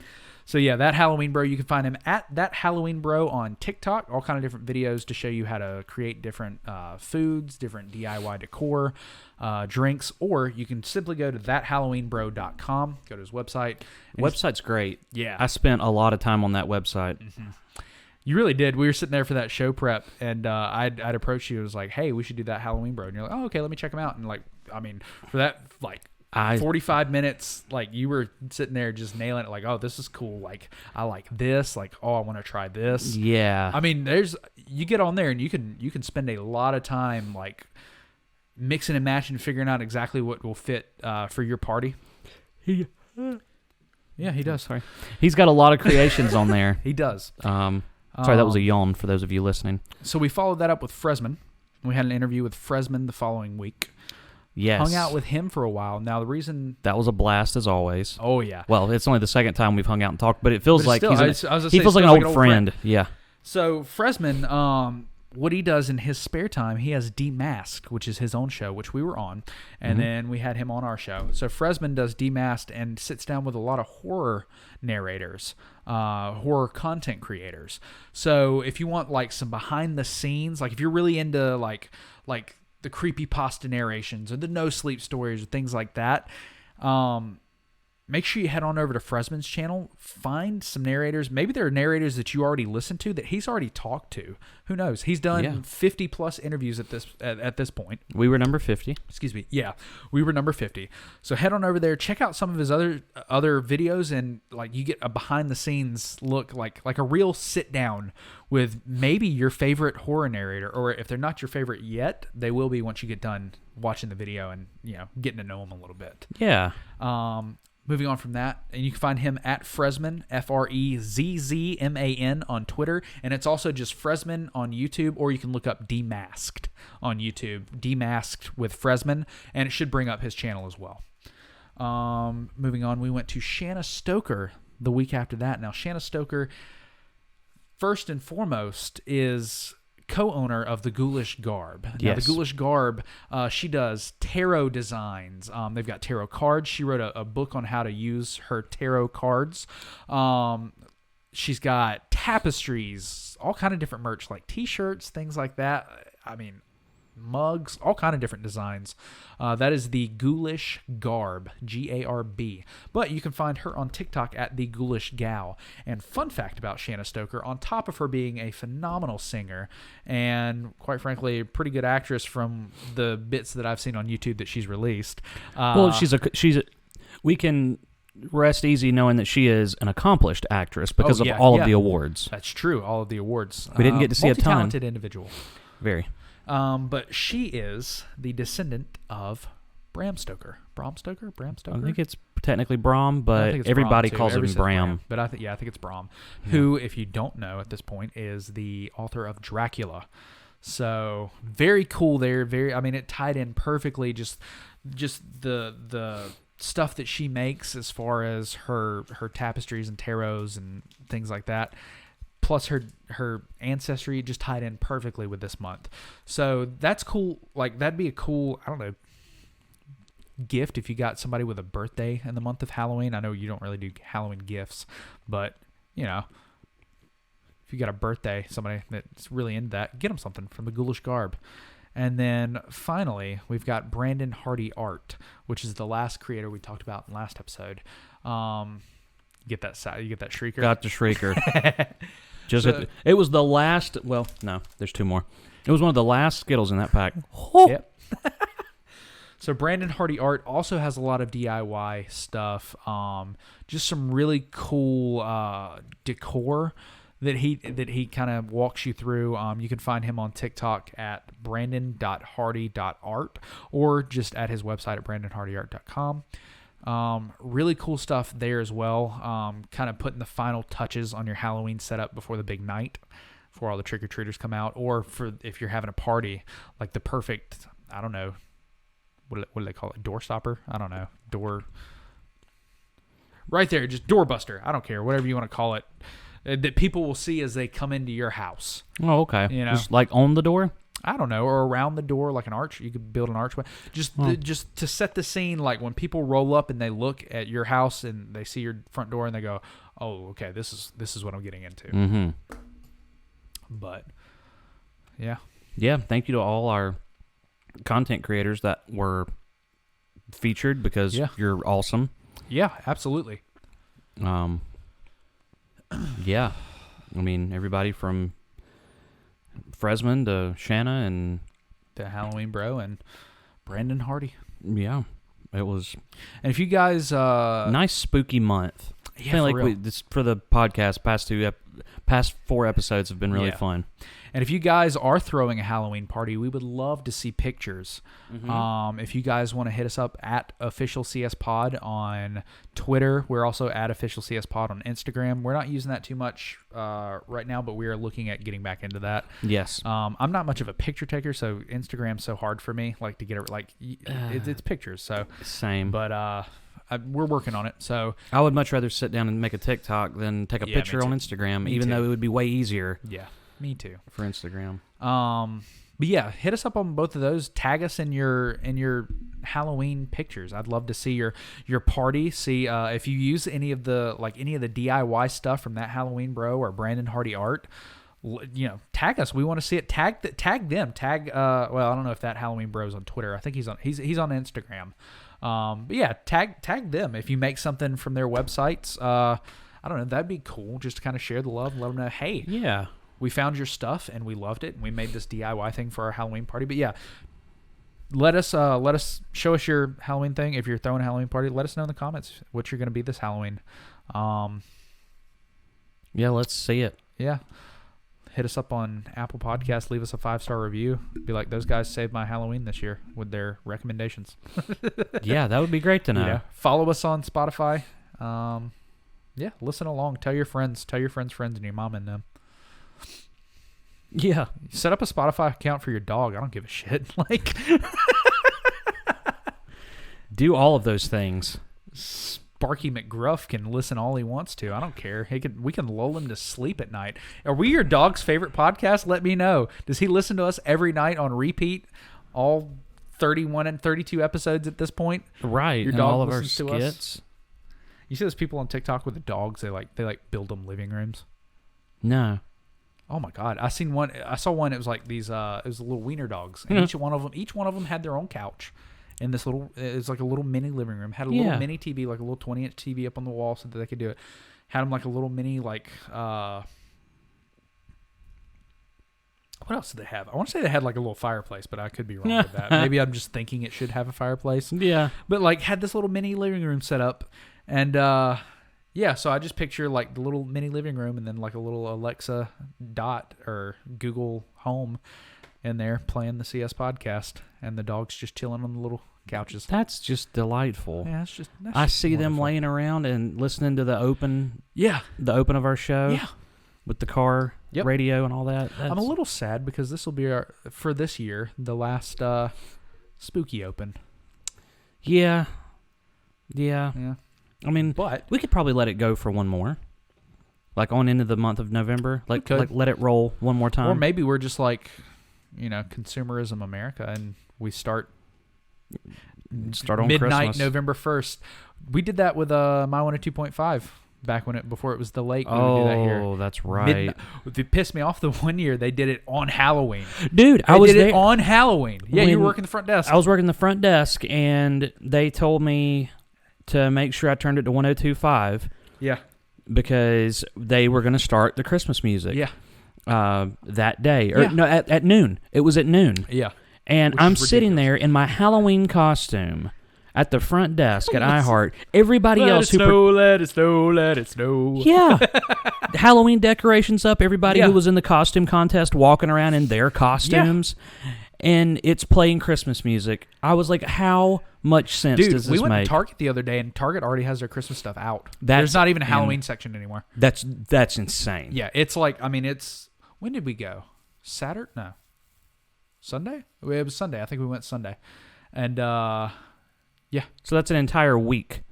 So yeah, That Halloween Bro, you can find him at That Halloween Bro on TikTok. All kind of different videos to show you how to create different foods, different DIY decor, drinks, or you can simply go to ThatHalloweenBro.com. Go to his website. Website's great. Yeah. I spent a lot of time on that website. You really did. We were sitting there for that show prep, and I'd approached you. It was like, hey, we should do That Halloween Bro. And you're like, oh, okay, let me check him out. And like, I mean, for that, like, 45 minutes, like, you were sitting there just nailing it. Like, oh, this is cool. Like, I like this. Like, oh, I want to try this. Yeah. I mean, you get on there and you can spend a lot of time like mixing and matching, figuring out exactly what will fit for your party. Yeah, he does. Sorry. He's got a lot of creations on there. He does. Sorry, that was a yawn for those of you listening. So we followed that up with Fresman. We had an interview with Fresman the following week. Yes. Hung out with him for a while. Now the reason... That was a blast as always. Oh, yeah. Well, it's only the second time we've hung out and talked, but it feels like still, he feels like an old friend. Yeah. So Fresman, what he does in his spare time, he has Demasked, which is his own show, which we were on, and then we had him on our show. So Fresman does Demasked and sits down with a lot of horror narrators, horror content creators. So if you want like some behind the scenes, like if you're really into like the creepypasta narrations or the no sleep stories or things like that, make sure you head on over to Fresman's channel, find some narrators. Maybe there are narrators that you already listened to that he's already talked to. Who knows? He's done 50 plus interviews at this point. We were number 50. Excuse me. Yeah, we were number 50. So head on over there, check out some of his other videos, and like you get a behind the scenes look, like a real sit down with maybe your favorite horror narrator, or if they're not your favorite yet, they will be once you get done watching the video and getting to know them a little bit. Yeah. Moving on from that, and you can find him at Fresman, Frezzman on Twitter, and it's also just Fresman on YouTube, or you can look up Demasked on YouTube, Demasked with Fresman, and it should bring up his channel as well. Moving on, we went to Shanna Stoker the week after that. Now, Shanna Stoker, first and foremost, is co-owner of the Ghoulish Garb. Now, the Ghoulish Garb, she does tarot designs. They've got tarot cards. She wrote a book on how to use her tarot cards. She's got tapestries, all kind of different merch, like t-shirts, things like that. I mean, mugs, all kind of different designs. That is the Ghoulish Garb, Garb. But you can find her on TikTok at the Ghoulish Gal. And fun fact about Shanna Stoker, on top of her being a phenomenal singer and quite frankly a pretty good actress from the bits that I've seen on YouTube that she's released. Well, we can rest easy knowing that she is an accomplished actress because of all of the awards. That's true, all of the awards. We didn't get to see a ton. Multi-talented individual. Very. But she is the descendant of Bram Stoker. Bram Stoker? I think it's technically Bram, but everybody calls him Bram. But I think it's Bram, who, if you don't know at this point, is the author of Dracula. So very cool there. It tied in perfectly. Just the stuff that she makes as far as her tapestries and tarots and things like that. Plus her ancestry just tied in perfectly with this month. So that's cool. Like, that'd be a cool, I don't know, gift if you got somebody with a birthday in the month of Halloween. I know you don't really do Halloween gifts, but, if you got a birthday, somebody that's really into that, get them something from the Ghoulish Garb. And then finally, we've got BrandonHardyArt, which is the last creator we talked about in last episode. You get that shrieker? Got the shrieker. It was the last. Well, no, there's two more. It was one of the last Skittles in that pack. Yep. So BrandonHardyArt also has a lot of DIY stuff. Just some really cool decor that he kind of walks you through. You can find him on TikTok at BrandonHardyArt or just at his website at BrandonHardyArt.com. Really cool stuff there as well. Kind of putting the final touches on your Halloween setup before the big night, before all the trick-or-treaters come out, or for if you're having a party, like the perfect, I don't know, what do they call it? Door stopper? I don't know. Door. Right there, just doorbuster. I don't care, whatever you want to call it, that people will see as they come into your house. Oh, okay. Just like on the door? I don't know, or around the door, like an arch. You could build an archway. Just to set the scene, like when people roll up and they look at your house and they see your front door and they go, "Oh, okay, this is what I'm getting into." Mm-hmm. But yeah. Thank you to all our content creators that were featured because you're awesome. Yeah, absolutely. Yeah, everybody from Fresman to Shanna and ThatHalloweenBro and Brandon Hardy. Yeah, it was. And if you guys, nice spooky month. Yeah, I feel like for the podcast, past 4 episodes have been really fun. And if you guys are throwing a Halloween party, we would love to see pictures. Mm-hmm. If you guys want to hit us up at Official CS Pod on Twitter, we're also at Official CS Pod on Instagram. We're not using that too much right now, but we are looking at getting back into that. Yes. I'm not much of a picture taker, so Instagram's so hard for me. Like to get it, it's pictures. So same. But we're working on it. So I would much rather sit down and make a TikTok than take a picture on Instagram, even though it would be way easier. Yeah. Me too. For Instagram. But yeah, hit us up on both of those. Tag us in your Halloween pictures. I'd love to see your party. See if you use any of the DIY stuff from ThatHalloweenBro or BrandonHardyArt. tag us. We want to see it. Tag them. Well, I don't know if that Halloween Bro's on Twitter. I think he's on Instagram. But yeah, tag them if you make something from their websites. I don't know. That'd be cool. Just to kind of share the love, let them know, hey, Yeah. we found your stuff and we loved it, and we made this DIY thing for our Halloween party. But yeah, let us show us your Halloween thing. If you're throwing a Halloween party, let us know in the comments what you're going to be this Halloween. Yeah, let's see it. Yeah. Hit us up on Apple Podcasts. Leave us a 5-star review. Be like, those guys saved my Halloween this year with their recommendations. Yeah, that would be great to know. Yeah. Follow us on Spotify. Yeah, listen along. Tell your friends, and your mom and them. Yeah. Set up a Spotify account for your dog. I don't give a shit. Like, do all of those things. Sparky McGruff can listen all he wants to. I don't care. We can lull him to sleep at night. Are we your dog's favorite podcast? Let me know. Does he listen to us every night on repeat? All 31 and 32 episodes at this point? Right. Your and dog all of our listens to us? skits. You see those people on TikTok with the dogs? They build them living rooms. No. Oh my God! I saw one. It was like these. It was little wiener dogs, and each one of them had their own couch. In this little, it's like a little mini living room. Had a little mini TV, like a little 20-inch TV up on the wall, so that they could do it. Had them like a little mini, like what else did they have? I want to say they had like a little fireplace, but I could be wrong with that. Maybe I'm just thinking it should have a fireplace. Yeah. But like had this little mini living room set up, and yeah, so I just picture like the little mini living room, and then like a little Alexa Dot or Google Home in there playing the CS podcast, and the dog's just chilling on the little couches. That's just delightful. Yeah, I see them wonderful. laying around and listening to the open of our show. Yeah. With the car radio and all that. I'm a little sad because this will be for this year, the last spooky open. Yeah. Yeah. Yeah. I mean, But we could probably let it go for one more. Like on into the month of November. Like let it roll one more time. Or maybe we're just like, consumerism America, and we start on midnight Christmas. November 1st. We did that with My 102.5 back before it was the lake. We would do that here. Oh, that's right. It pissed me off the one year they did it on Halloween. Dude, I was did there it on Halloween. Yeah, you were when working the front desk. I was working the front desk, and they told me to make sure I turned it to 102.5 Yeah. because they were going to start the Christmas music. Yeah. That day. Or no, at noon. It was at noon. Yeah. And Which I'm is sitting there in my Halloween costume at the front desk at iHeart. Everybody else let it snow. Yeah. Halloween decorations up. Everybody who was in the costume contest walking around in their costumes. And it's playing Christmas music. I was like, how much sense does this make? We went to Target the other day, and Target already has their Christmas stuff out. That's There's not even a Halloween section anymore. That's insane. Yeah, it's like, when did we go? Saturday? No. Sunday? It was Sunday. I think we went Sunday. And, yeah. So that's an entire week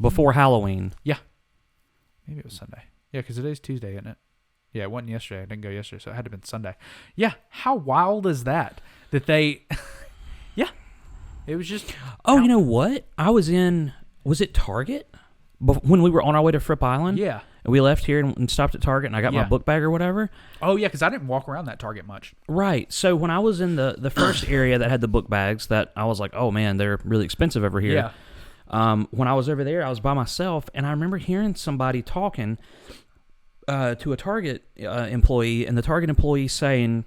before Halloween. Yeah. Maybe it was Sunday. Yeah, because today's Tuesday, isn't it? Yeah, it wasn't yesterday. I didn't go yesterday, so it had to have been Sunday. Yeah, how wild is that? That they... yeah. It was just... Oh, you know what? I was it Target? When we were on our way to Fripp Island? Yeah. And we left here and stopped at Target, and I got my book bag or whatever. Oh, yeah, because I didn't walk around that Target much. Right. So when I was in the first area that had the book bags, that I was like, oh, man, they're really expensive over here. Yeah. When I was over there, I was by myself, and I remember hearing somebody talking to a Target employee, and the Target employee saying,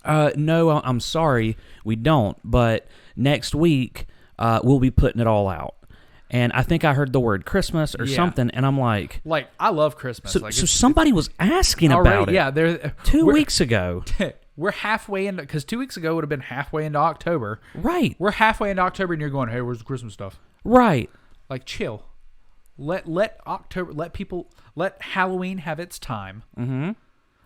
no, I'm sorry, we don't, but next week we'll be putting it all out. And I think I heard the word Christmas or something, and I'm like... Like, I love Christmas. So somebody was asking about it. Yeah, 2 weeks ago. We're halfway into... Because 2 weeks ago would have been halfway into October. Right. We're halfway into October, and you're going, hey, where's the Christmas stuff? Right. Like, chill. Let Halloween have its time. Mm-hmm.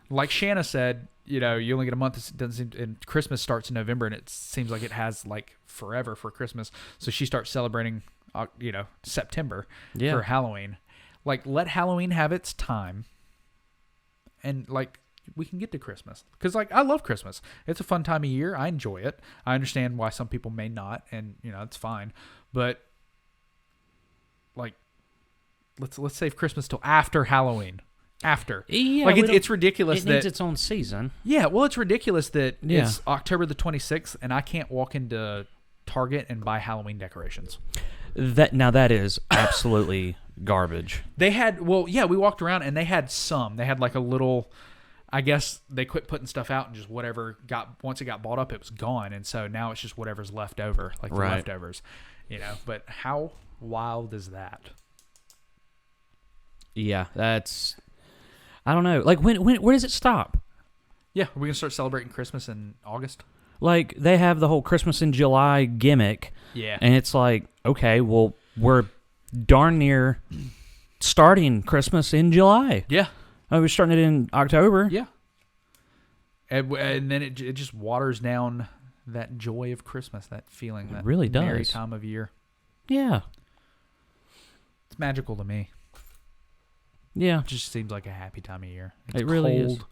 Like Shanna said, you only get a month. It doesn't seem, and Christmas starts in November, and it seems like it has like forever for Christmas. So she starts celebrating, September for Halloween. Like, let Halloween have its time, and like we can get to Christmas, because like I love Christmas. It's a fun time of year. I enjoy it. I understand why some people may not, and it's fine. But like, let's save Christmas till after Halloween. after. Yeah, like we don't- it's ridiculous It that needs its own season. yeah. Well, it's ridiculous that Yeah. it's October the 26th and I can't walk into Target and buy Halloween decorations. That is absolutely garbage. They had we walked around and they had some. They had like a little. I guess they quit putting stuff out and just whatever once it got bought up, it was gone, and so now it's just whatever's left over, like the Right. leftovers, But how wild is that? Yeah, that's. I don't know. Like where does it stop? Yeah, are we gonna start celebrating Christmas in August? Like they have the whole Christmas in July gimmick. Yeah, And it's like, okay, well, we're darn near starting Christmas in July. yeah, We're starting it in October. yeah. And then it just waters down that joy of Christmas, that feeling, that really merry does. time of year. Yeah. It's magical to me. Yeah. It just seems like a happy time of year. It's It really is. cold.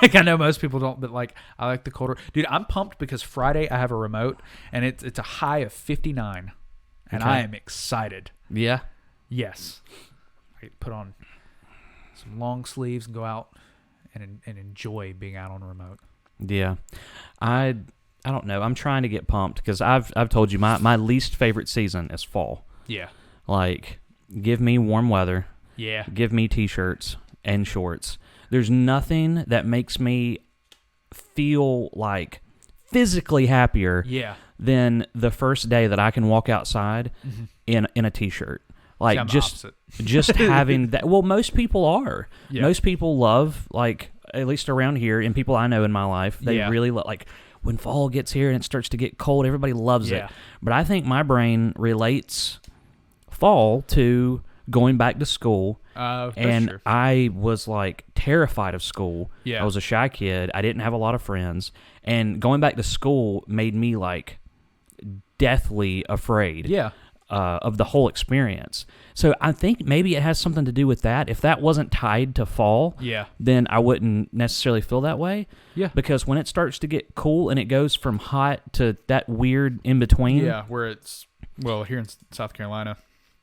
Like I know most people don't, but like I like the colder. Dude, I'm pumped because Friday I have a remote and it's a high of 59, and Okay. I am excited. Yeah. Yes, I put on some long sleeves and go out and enjoy being out on a remote. Yeah. I don't know. I'm trying to get pumped because I've told you my least favorite season is fall. Yeah, Like, give me warm weather. yeah, Give me t-shirts and shorts. There's nothing that makes me feel like physically happier yeah. than the first day that I can walk outside in a t-shirt. Like See, I'm the just opposite. just having that. Well, most people are. Yeah. Most people love, like, at least around here and people I know in my life, they Yeah. really like when fall gets here and it starts to get cold, everybody loves Yeah. it. But I think my brain relates fall to going back to school. That's And true. I was like terrified of school. Yeah. I was a shy kid. I didn't have a lot of friends. And going back to school made me like deathly afraid Yeah, of the whole experience. So I think maybe it has something to do with that. If that wasn't tied to fall, yeah, then I wouldn't necessarily feel that way. yeah. Because when it starts to get cool and it goes from hot to that weird in between. Yeah, where it's here in South Carolina,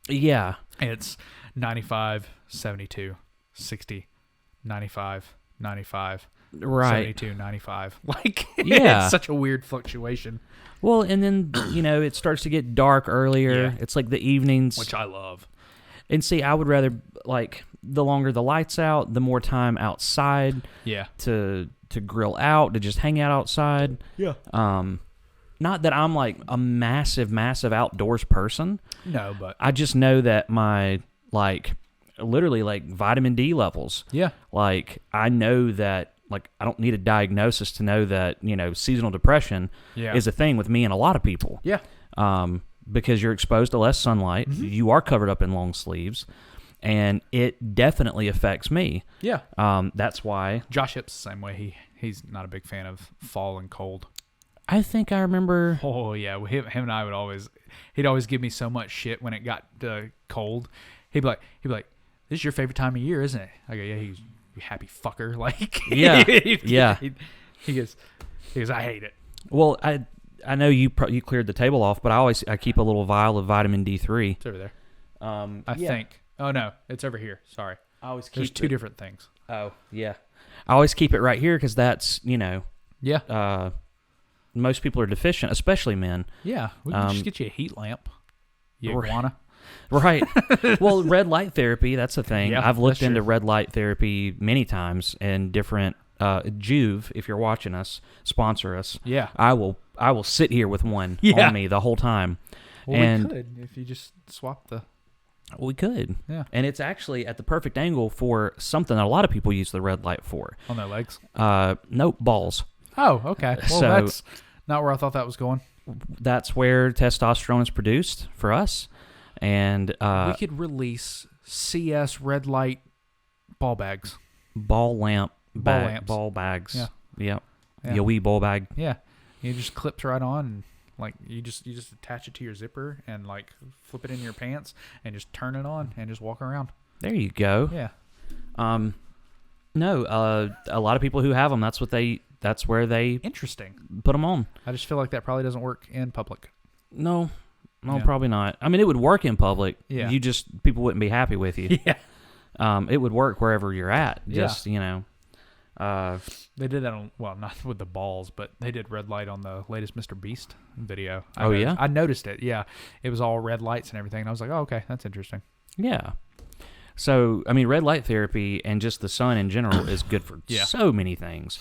Yeah. it's 95, 72, 60, 95, 95, Right. 72, 95. Like, Yeah. it's such a weird fluctuation, Well, and then, it starts to get dark earlier. Yeah. It's like the evenings. which I love. And see, I would rather, like, the longer the lights out, the more time outside Yeah. to grill out, to just hang out outside. Yeah. Not that I'm, like, a massive, massive outdoors person. No, but I just know that my, like, literally, like, vitamin D levels. yeah. Like, I know that, like, I don't need a diagnosis to know that, seasonal depression Yeah. is a thing with me and a lot of people. Yeah. Because you're exposed to less sunlight. Mm-hmm. You are covered up in long sleeves. And it definitely affects me. Yeah. That's why Josh Hip's the same way. He's not a big fan of fall and cold. I think I remember. Oh yeah, well, him and I he'd always give me so much shit when it got cold. He'd be like, "This is your favorite time of year, isn't it?" I go, "Yeah." He's "You happy fucker!" Like, Yeah, yeah. He goes, "I hate it." Well, I know you cleared the table off, but I keep a little vial of vitamin D3. It's over there. I Think. Oh no, it's over here. Sorry. I always keep There's two different things. Oh yeah, I always keep it right here because that's Yeah. most people are deficient, especially men. Yeah. We can just get you a heat lamp. You Right. iguana. Right. Well, red light therapy, that's a thing. Yeah, I've looked that's into true. red light therapy many times and different Juve, if you're watching us, sponsor us. Yeah. I will sit here with one Yeah. on me the whole time. Well, and we could if you just swap the. we could. Yeah. And it's actually at the perfect angle for something that a lot of people use the red light for. On their legs. Nope, balls. Oh, okay. Well, So- that's not where I thought that was going. That's where testosterone is produced for us. And We could release CS red light ball bags. ball lamp Ball lamps. ball bags. Yeah. Yep. Yeah. Your wee ball bag. Yeah, it just clips right on, and like you just attach it to your zipper and like flip it in your pants and just turn it on and just walk around. There you go. Yeah, No, a lot of people who have them, that's where they interesting. put them on. I just feel like that probably doesn't work in public. No, Yeah. probably not. I mean, it would work in public. Yeah. People wouldn't be happy with you. Yeah, it would work wherever you're at. Yeah. Just, you know. They did that on, well, not with the balls, but they did red light on the latest Mr. Beast video. Yeah? I noticed it, yeah. It was all red lights and everything, and I was like, oh, okay, that's interesting. Yeah. So, I mean, red light therapy and just the sun in general is good for so many things.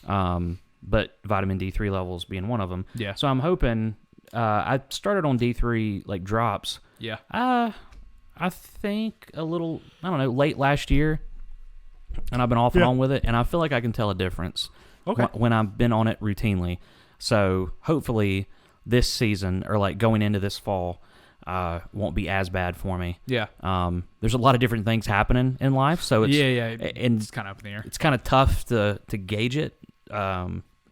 But vitamin D3 levels being one of them. Yeah. So I'm hoping, I started on D3, like, drops. Yeah. I think a little, I don't know, late last year. And I've been off and on with it, and I feel like I can tell a difference when I've been on it routinely. So hopefully this season, or like going into this fall, won't be as bad for me. Yeah. There's a lot of different things happening in life, so it's and it's kind of up in the air. It's kind of tough to gauge it.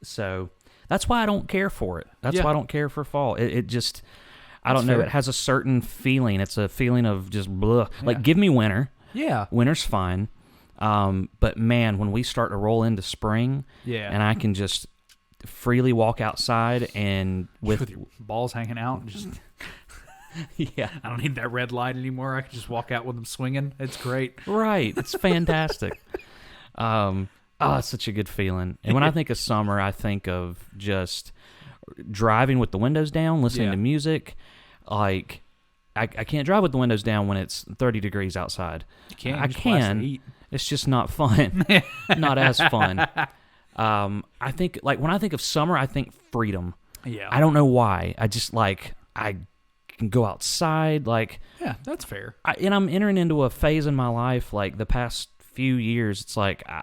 So that's why I don't care for it. That's why I don't care for fall. It just, I don't know. It has a certain feeling. It's a feeling of just blah. Like, give me winter. Yeah. Winter's fine. But man, when we start to roll into spring, and I can just freely walk outside and with your balls hanging out, and just I don't need that red light anymore. I can just walk out with them swinging. It's great. Right. It's fantastic. It's such a good feeling. And when I think of summer, I think of just driving with the windows down, listening to music. Like, I can't drive with the windows down when it's 30 degrees outside. You can't. I can. It's just not fun. Not as fun. I think, like, when I think of summer, I think freedom. Yeah. I don't know why. I just, like, I can go outside. Like, yeah, that's fair. And I'm entering into a phase in my life, like, the past few years, it's like, I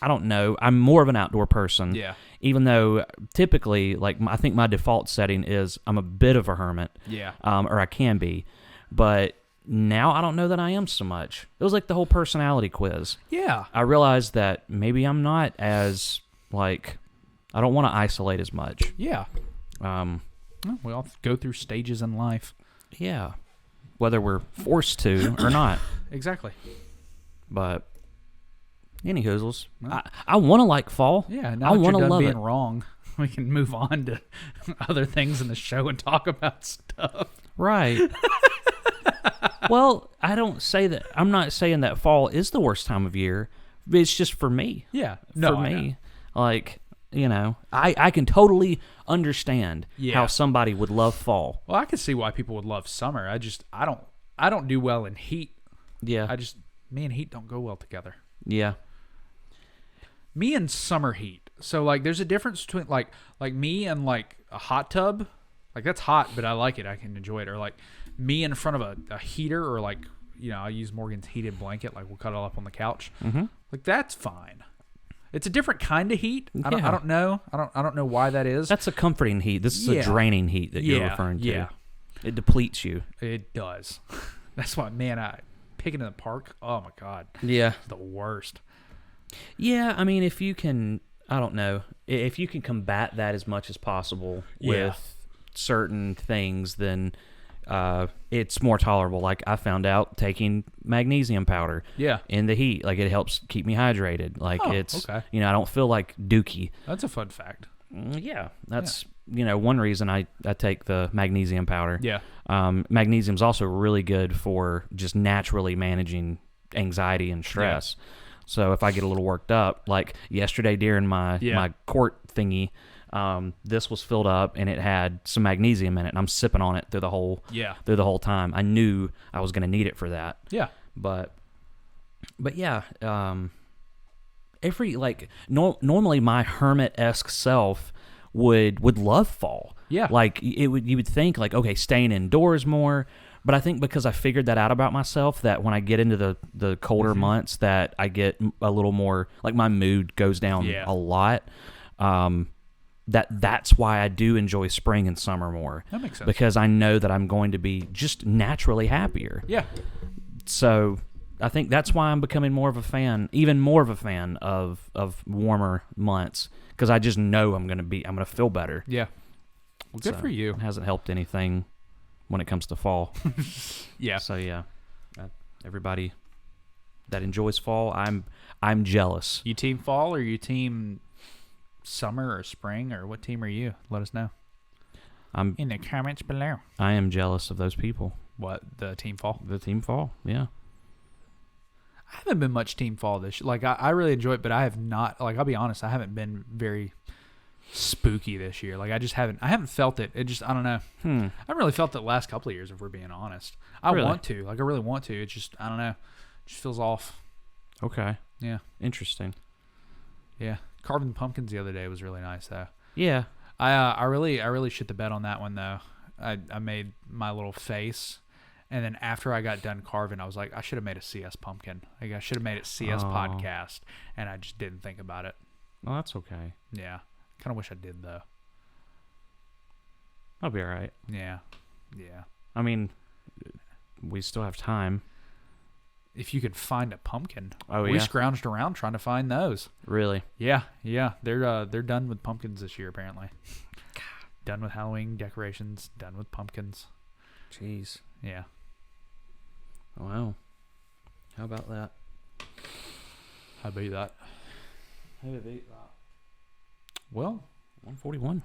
don't know. I'm more of an outdoor person. Yeah. Even though typically, like, I think my default setting is I'm a bit of a hermit. Yeah. Or I can be. But now I don't know that I am so much. It was like the whole personality quiz. Yeah. I realized that maybe I'm not as, like, I don't want to isolate as much. Yeah. Well, we all go through stages in life. Yeah. Whether we're forced to or not. Exactly. But any hoozles. I want to like fall. Yeah, now I that want you're to done love being it. wrong, we can move on to other things in the show and talk about stuff. Right. Well, I don't say that. I'm not saying that fall is the worst time of year. It's just for me. Yeah. For me. Like, you know, I can totally understand how somebody would love fall. Well, I can see why people would love summer. I don't do well in heat. Yeah. Me and heat don't go well together. Yeah. Me and summer heat. So, like, there's a difference between, like me and, like, a hot tub. Like, that's hot, but I like it. I can enjoy it. Or, like, me in front of a heater, or, like, you know, I use Morgan's heated blanket. Like, we'll cuddle up on the couch. Mm-hmm. Like, that's fine. It's a different kind of heat. I don't know. I don't know why that is. That's a comforting heat. This is a draining heat that you're referring to. Yeah. It depletes you. It does. That's why, man, picking in the park, oh, my God. Yeah. It's the worst. Yeah, I mean, if you can, I don't know, if you can combat that as much as possible with certain things, then it's more tolerable. Like, I found out taking magnesium powder in the heat, like, it helps keep me hydrated. Like, you know, I don't feel like dookie. That's a fun fact. Yeah, that's, you know, one reason I take the magnesium powder. Yeah. Magnesium's also really good for just naturally managing anxiety and stress. Yeah. So if I get a little worked up, like yesterday during my court thingy, this was filled up and it had some magnesium in it, and I'm sipping on it through the whole time. I knew I was going to need it for that. Yeah. But yeah, normally my hermit-esque self would love fall. Yeah. Like, you would think, like, okay, staying indoors more. But I think because I figured that out about myself, that when I get into the colder months, that I get a little more, like, my mood goes down a lot. That's why I do enjoy spring and summer more. That makes sense. Because I know that I'm going to be just naturally happier. Yeah. So I think that's why I'm becoming even more of a fan of warmer months, because I just know I'm going to feel better. Yeah. Well, good for you. It hasn't helped anything when it comes to fall. Yeah. So yeah, everybody that enjoys fall, I'm jealous. You team fall, or you team summer or spring, or what team are you? Let us know. I'm in the comments below. I am jealous of those people. What, the team fall? The team fall, yeah. I haven't been much Team Fall this year. Like, I really enjoy it, but I have not, like, I'll be honest, I haven't been very spooky this year. Like, I haven't felt it. It just, I don't know. I haven't really felt it the last couple of years, if we're being honest. I want to. Like, I really want to. It's just, I don't know. It just feels off. Okay. Yeah. Interesting. Yeah. Carving the pumpkins the other day was really nice, though. Yeah. I really shit the bed on that one, though. I made my little face. And then after I got done carving, I was like, I should have made a CS pumpkin. Like, I should have made it CS podcast, and I just didn't think about it. Well, that's okay. Yeah. Kind of wish I did, though. I'll be all right. Yeah. Yeah. I mean, we still have time. If you could find a pumpkin. Oh, We yeah? scrounged around trying to find those. Really? Yeah. Yeah. They're done with pumpkins this year, apparently. Done with Halloween decorations. Done with pumpkins. Jeez. Yeah. Wow. How about that? How about that? How about that? Well, 141.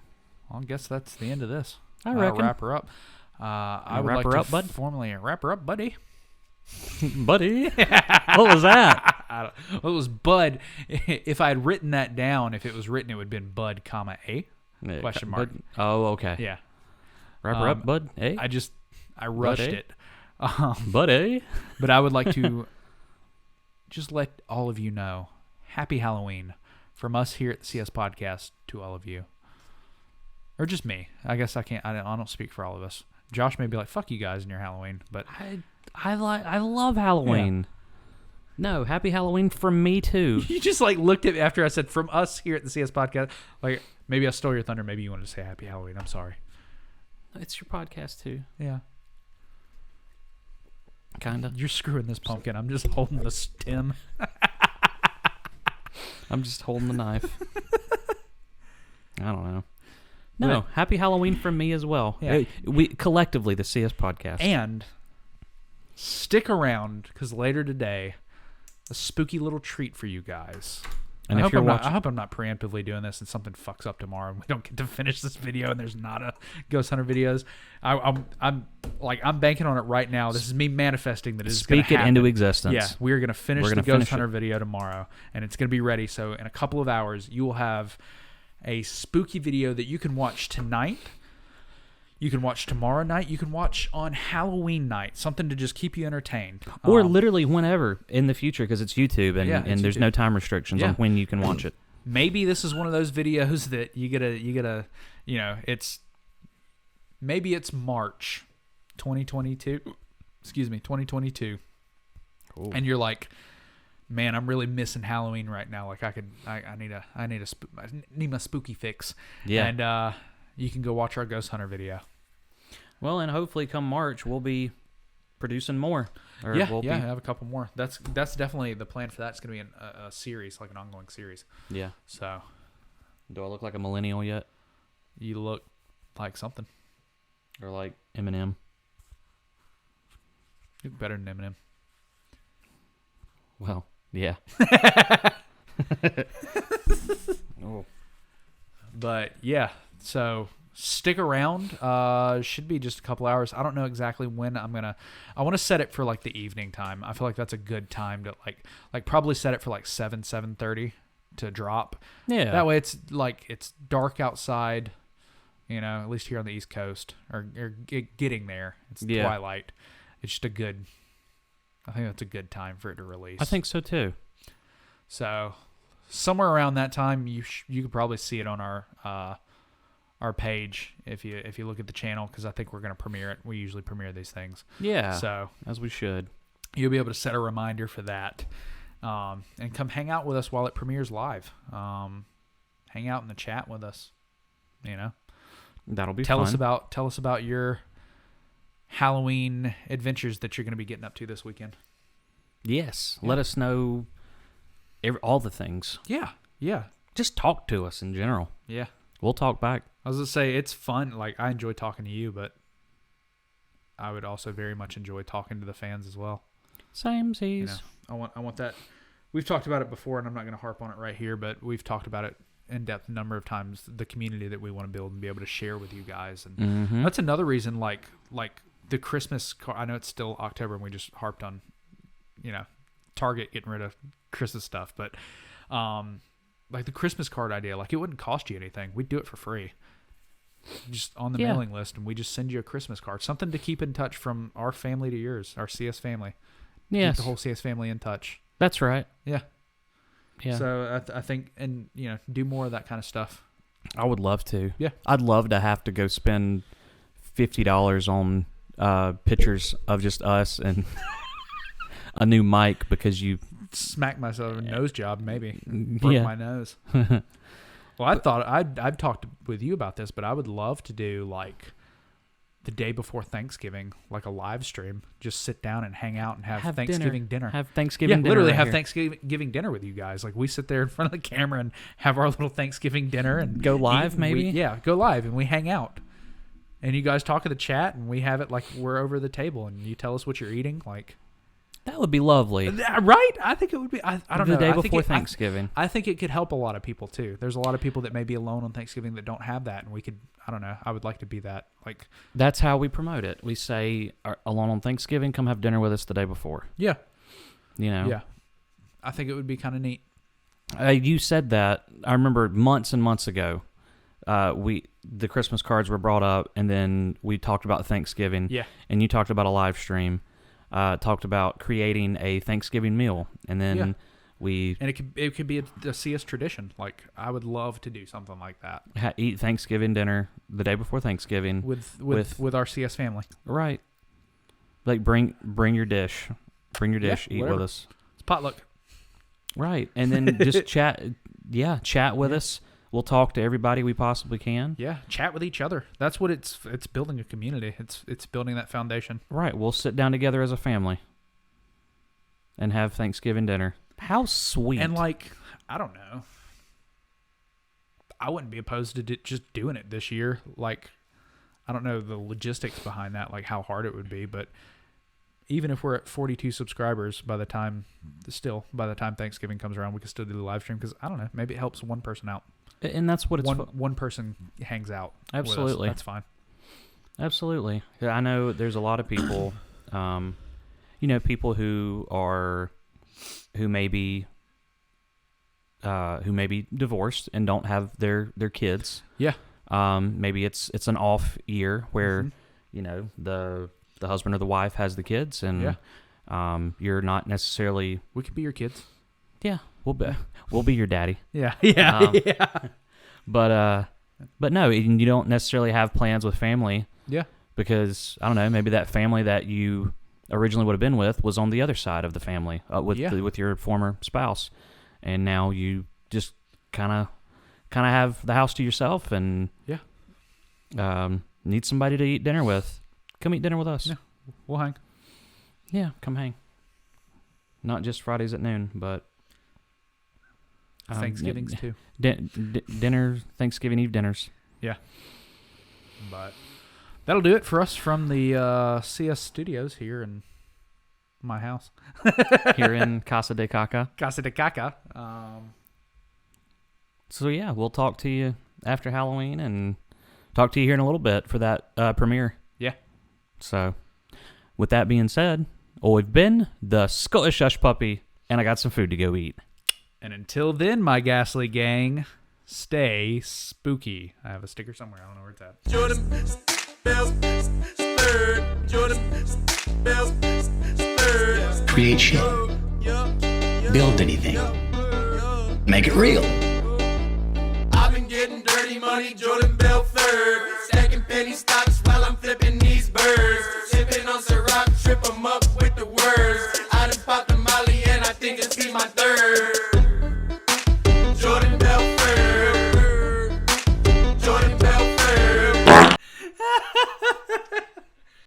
I guess that's the end of this. I reckon. Wrap her up. I would wrap like her to up, bud? formally wrap her up, buddy. Buddy. What was that? It was Bud. If I had written that down, if it was written, it would have been Bud, comma, A? Question mark. Bud. Oh, okay. Yeah. Wrap her up, bud. Eh? I rushed Buddy? it. Buddy. But I would like to just let all of you know, happy Halloween from us here at the CS Podcast to all of you. Or just me. I guess I don't speak for all of us. Josh may be like, fuck you guys and your Halloween, but I love Halloween. No, happy Halloween from me too. you just like looked at me after I said from us here at the CS Podcast. Like, maybe I stole your thunder. Maybe you wanted to say happy Halloween. I'm sorry. It's your podcast too. Yeah. Kinda. You're screwing this pumpkin. I'm just holding the stem. I'm just holding the knife. I don't know. No, happy Halloween from me as well. Yeah. We collectively, the CS Podcast. And stick around, because later today, a spooky little treat for you guys. And I if hope you're I'm watching, I hope I'm not preemptively doing this and something fucks up tomorrow and we don't get to finish this video and there's not a Ghost Hunter videos. I'm banking on it right now. This is me manifesting that it's going to speak it happen. into existence. Yeah, we're going to finish We're the gonna Ghost finish Hunter it. video tomorrow and it's going to be ready. So in a couple of hours, you will have a spooky video that you can watch tonight. You can watch tomorrow night. You can watch on Halloween night. Something to just keep you entertained. Or literally whenever in the future, because it's YouTube and, Yeah, and it's there's YouTube. no time restrictions on when you can watch it. Maybe this is one of those videos that you gotta, maybe it's March 2022. Excuse me, 2022. Cool. And you're like, man, I'm really missing Halloween right now. Like I need my spooky fix. Yeah. And you can go watch our Ghost Hunter video. Well, and hopefully come March, we'll be producing more. Or I we'll have a couple more. That's definitely the plan for that. It's going to be a series, like an ongoing series. Yeah. So, Do I look like a millennial yet? you look like something. Or like Eminem? You look better than Eminem. Well, yeah. Oh. But yeah, so stick around. Should be just a couple hours. I don't know exactly when I want to set it for like the evening time. I feel like that's a good time to like probably set it for like 7:30 to drop. Yeah. That way it's like it's dark outside, at least here on the East Coast or getting there. It's twilight. It's just I think that's a good time for it to release. I think so too. So somewhere around that time, you could probably see it on our page if you look at the channel, because I think we're going to premiere it. We usually premiere these things. Yeah. So as we should. you'll be able to set a reminder for that, and come hang out with us while it premieres live. Hang out in the chat with us. That'll be Tell fun. us about your Halloween adventures that you're going to be getting up to this weekend. Yes. Yeah. Let us know all the things. Yeah. Yeah. Just talk to us in general. Yeah. We'll talk back. I was going to say, it's fun. Like, I enjoy talking to you, but I would also very much enjoy talking to the fans as well. Samesies. I want that. We've talked about it before, and I'm not going to harp on it right here, but we've talked about it in depth a number of times, the community that we want to build and be able to share with you guys. And Mm-hmm. that's another reason, like the Christmas I know it's still October and we just harped on, Target getting rid of Christmas stuff, but like the Christmas card idea, like it wouldn't cost you anything. We'd do it for free. Just on the mailing list, and we just send you a Christmas card. Something to keep in touch from our family to yours, our CS family. Yes. Keep the whole CS family in touch. That's right. Yeah. Yeah. So I think, and do more of that kind of stuff. I would love to. Yeah. I'd love to have to go spend $50 on pictures of just us and a new mic because you smack myself a nose job, maybe broke my nose. Well, I thought I've talked with you about this, but I would love to do like the day before Thanksgiving, like a live stream. Just sit down and hang out and have Thanksgiving dinner. Have Thanksgiving dinner. Literally right have here. Thanksgiving dinner with you guys. Like we sit there in front of the camera and have our little Thanksgiving dinner and Go live, maybe? Go live and we hang out. And you guys talk in the chat and we have it like we're over the table and you tell us what you're eating. Like That would be lovely. Right? I think it would be. I don't know. The day I think before Thanksgiving. I think it could help a lot of people too. There's a lot of people that may be alone on Thanksgiving that don't have that, and we could. I don't know. I would like to be that. Like That's how we promote it. We say, alone on Thanksgiving, come have dinner with us the day before. Yeah. Yeah. I think it would be kind of neat. You said that. I remember months and months ago, the Christmas cards were brought up, and then we talked about Thanksgiving. Yeah. And you talked about a live stream. Talked about creating a Thanksgiving meal, and then it could be a CS tradition. Like I would love to do something like that. Eat Thanksgiving dinner the day before Thanksgiving with our CS family. Right. Like bring your dish, eat whatever. with us. It's potluck. Right, and then just chat. Yeah, chat with us. We'll talk to everybody we possibly can. Yeah, chat with each other. That's what it's building a community. It's building that foundation. Right, we'll sit down together as a family and have Thanksgiving dinner. How sweet. And like, I don't know. I wouldn't be opposed to just doing it this year. Like, I don't know the logistics behind that, like how hard it would be, but even if we're at 42 subscribers by the time Thanksgiving comes around, we can still do the live stream because I don't know, maybe it helps one person out. And that's what it's one person hangs out. Absolutely. With us. That's fine. Absolutely. Yeah, I know there's a lot of people, people who may be divorced and don't have their kids. Yeah. Maybe it's an off year where, the husband or the wife has the kids and you're not necessarily. We could be your kids. Yeah, we'll be your daddy. Yeah. But no, you don't necessarily have plans with family. Yeah. Because I don't know, maybe that family that you originally would have been with was on the other side of the family with your former spouse, and now you just kind of have the house to yourself and need somebody to eat dinner with. Come eat dinner with us. Yeah, we'll hang. Yeah, come hang. Not just Fridays at noon, but Thanksgivings too. Dinner, Thanksgiving Eve dinners. Yeah. But that'll do it for us from the CS studios here in my house. Here in Casa de Caca. Casa de Caca. So yeah, we'll talk to you after Halloween and talk to you here in a little bit for that premiere. Yeah. So with that being said, I've been the Scottish Hush Puppy, and I got some food to go eat. And until then, my ghastly gang, stay spooky. I have a sticker somewhere. I don't know where it's at. Jordan, create shit. Build anything. Make it real. I've been getting dirty money, Jordan Belford. Stacking pennies,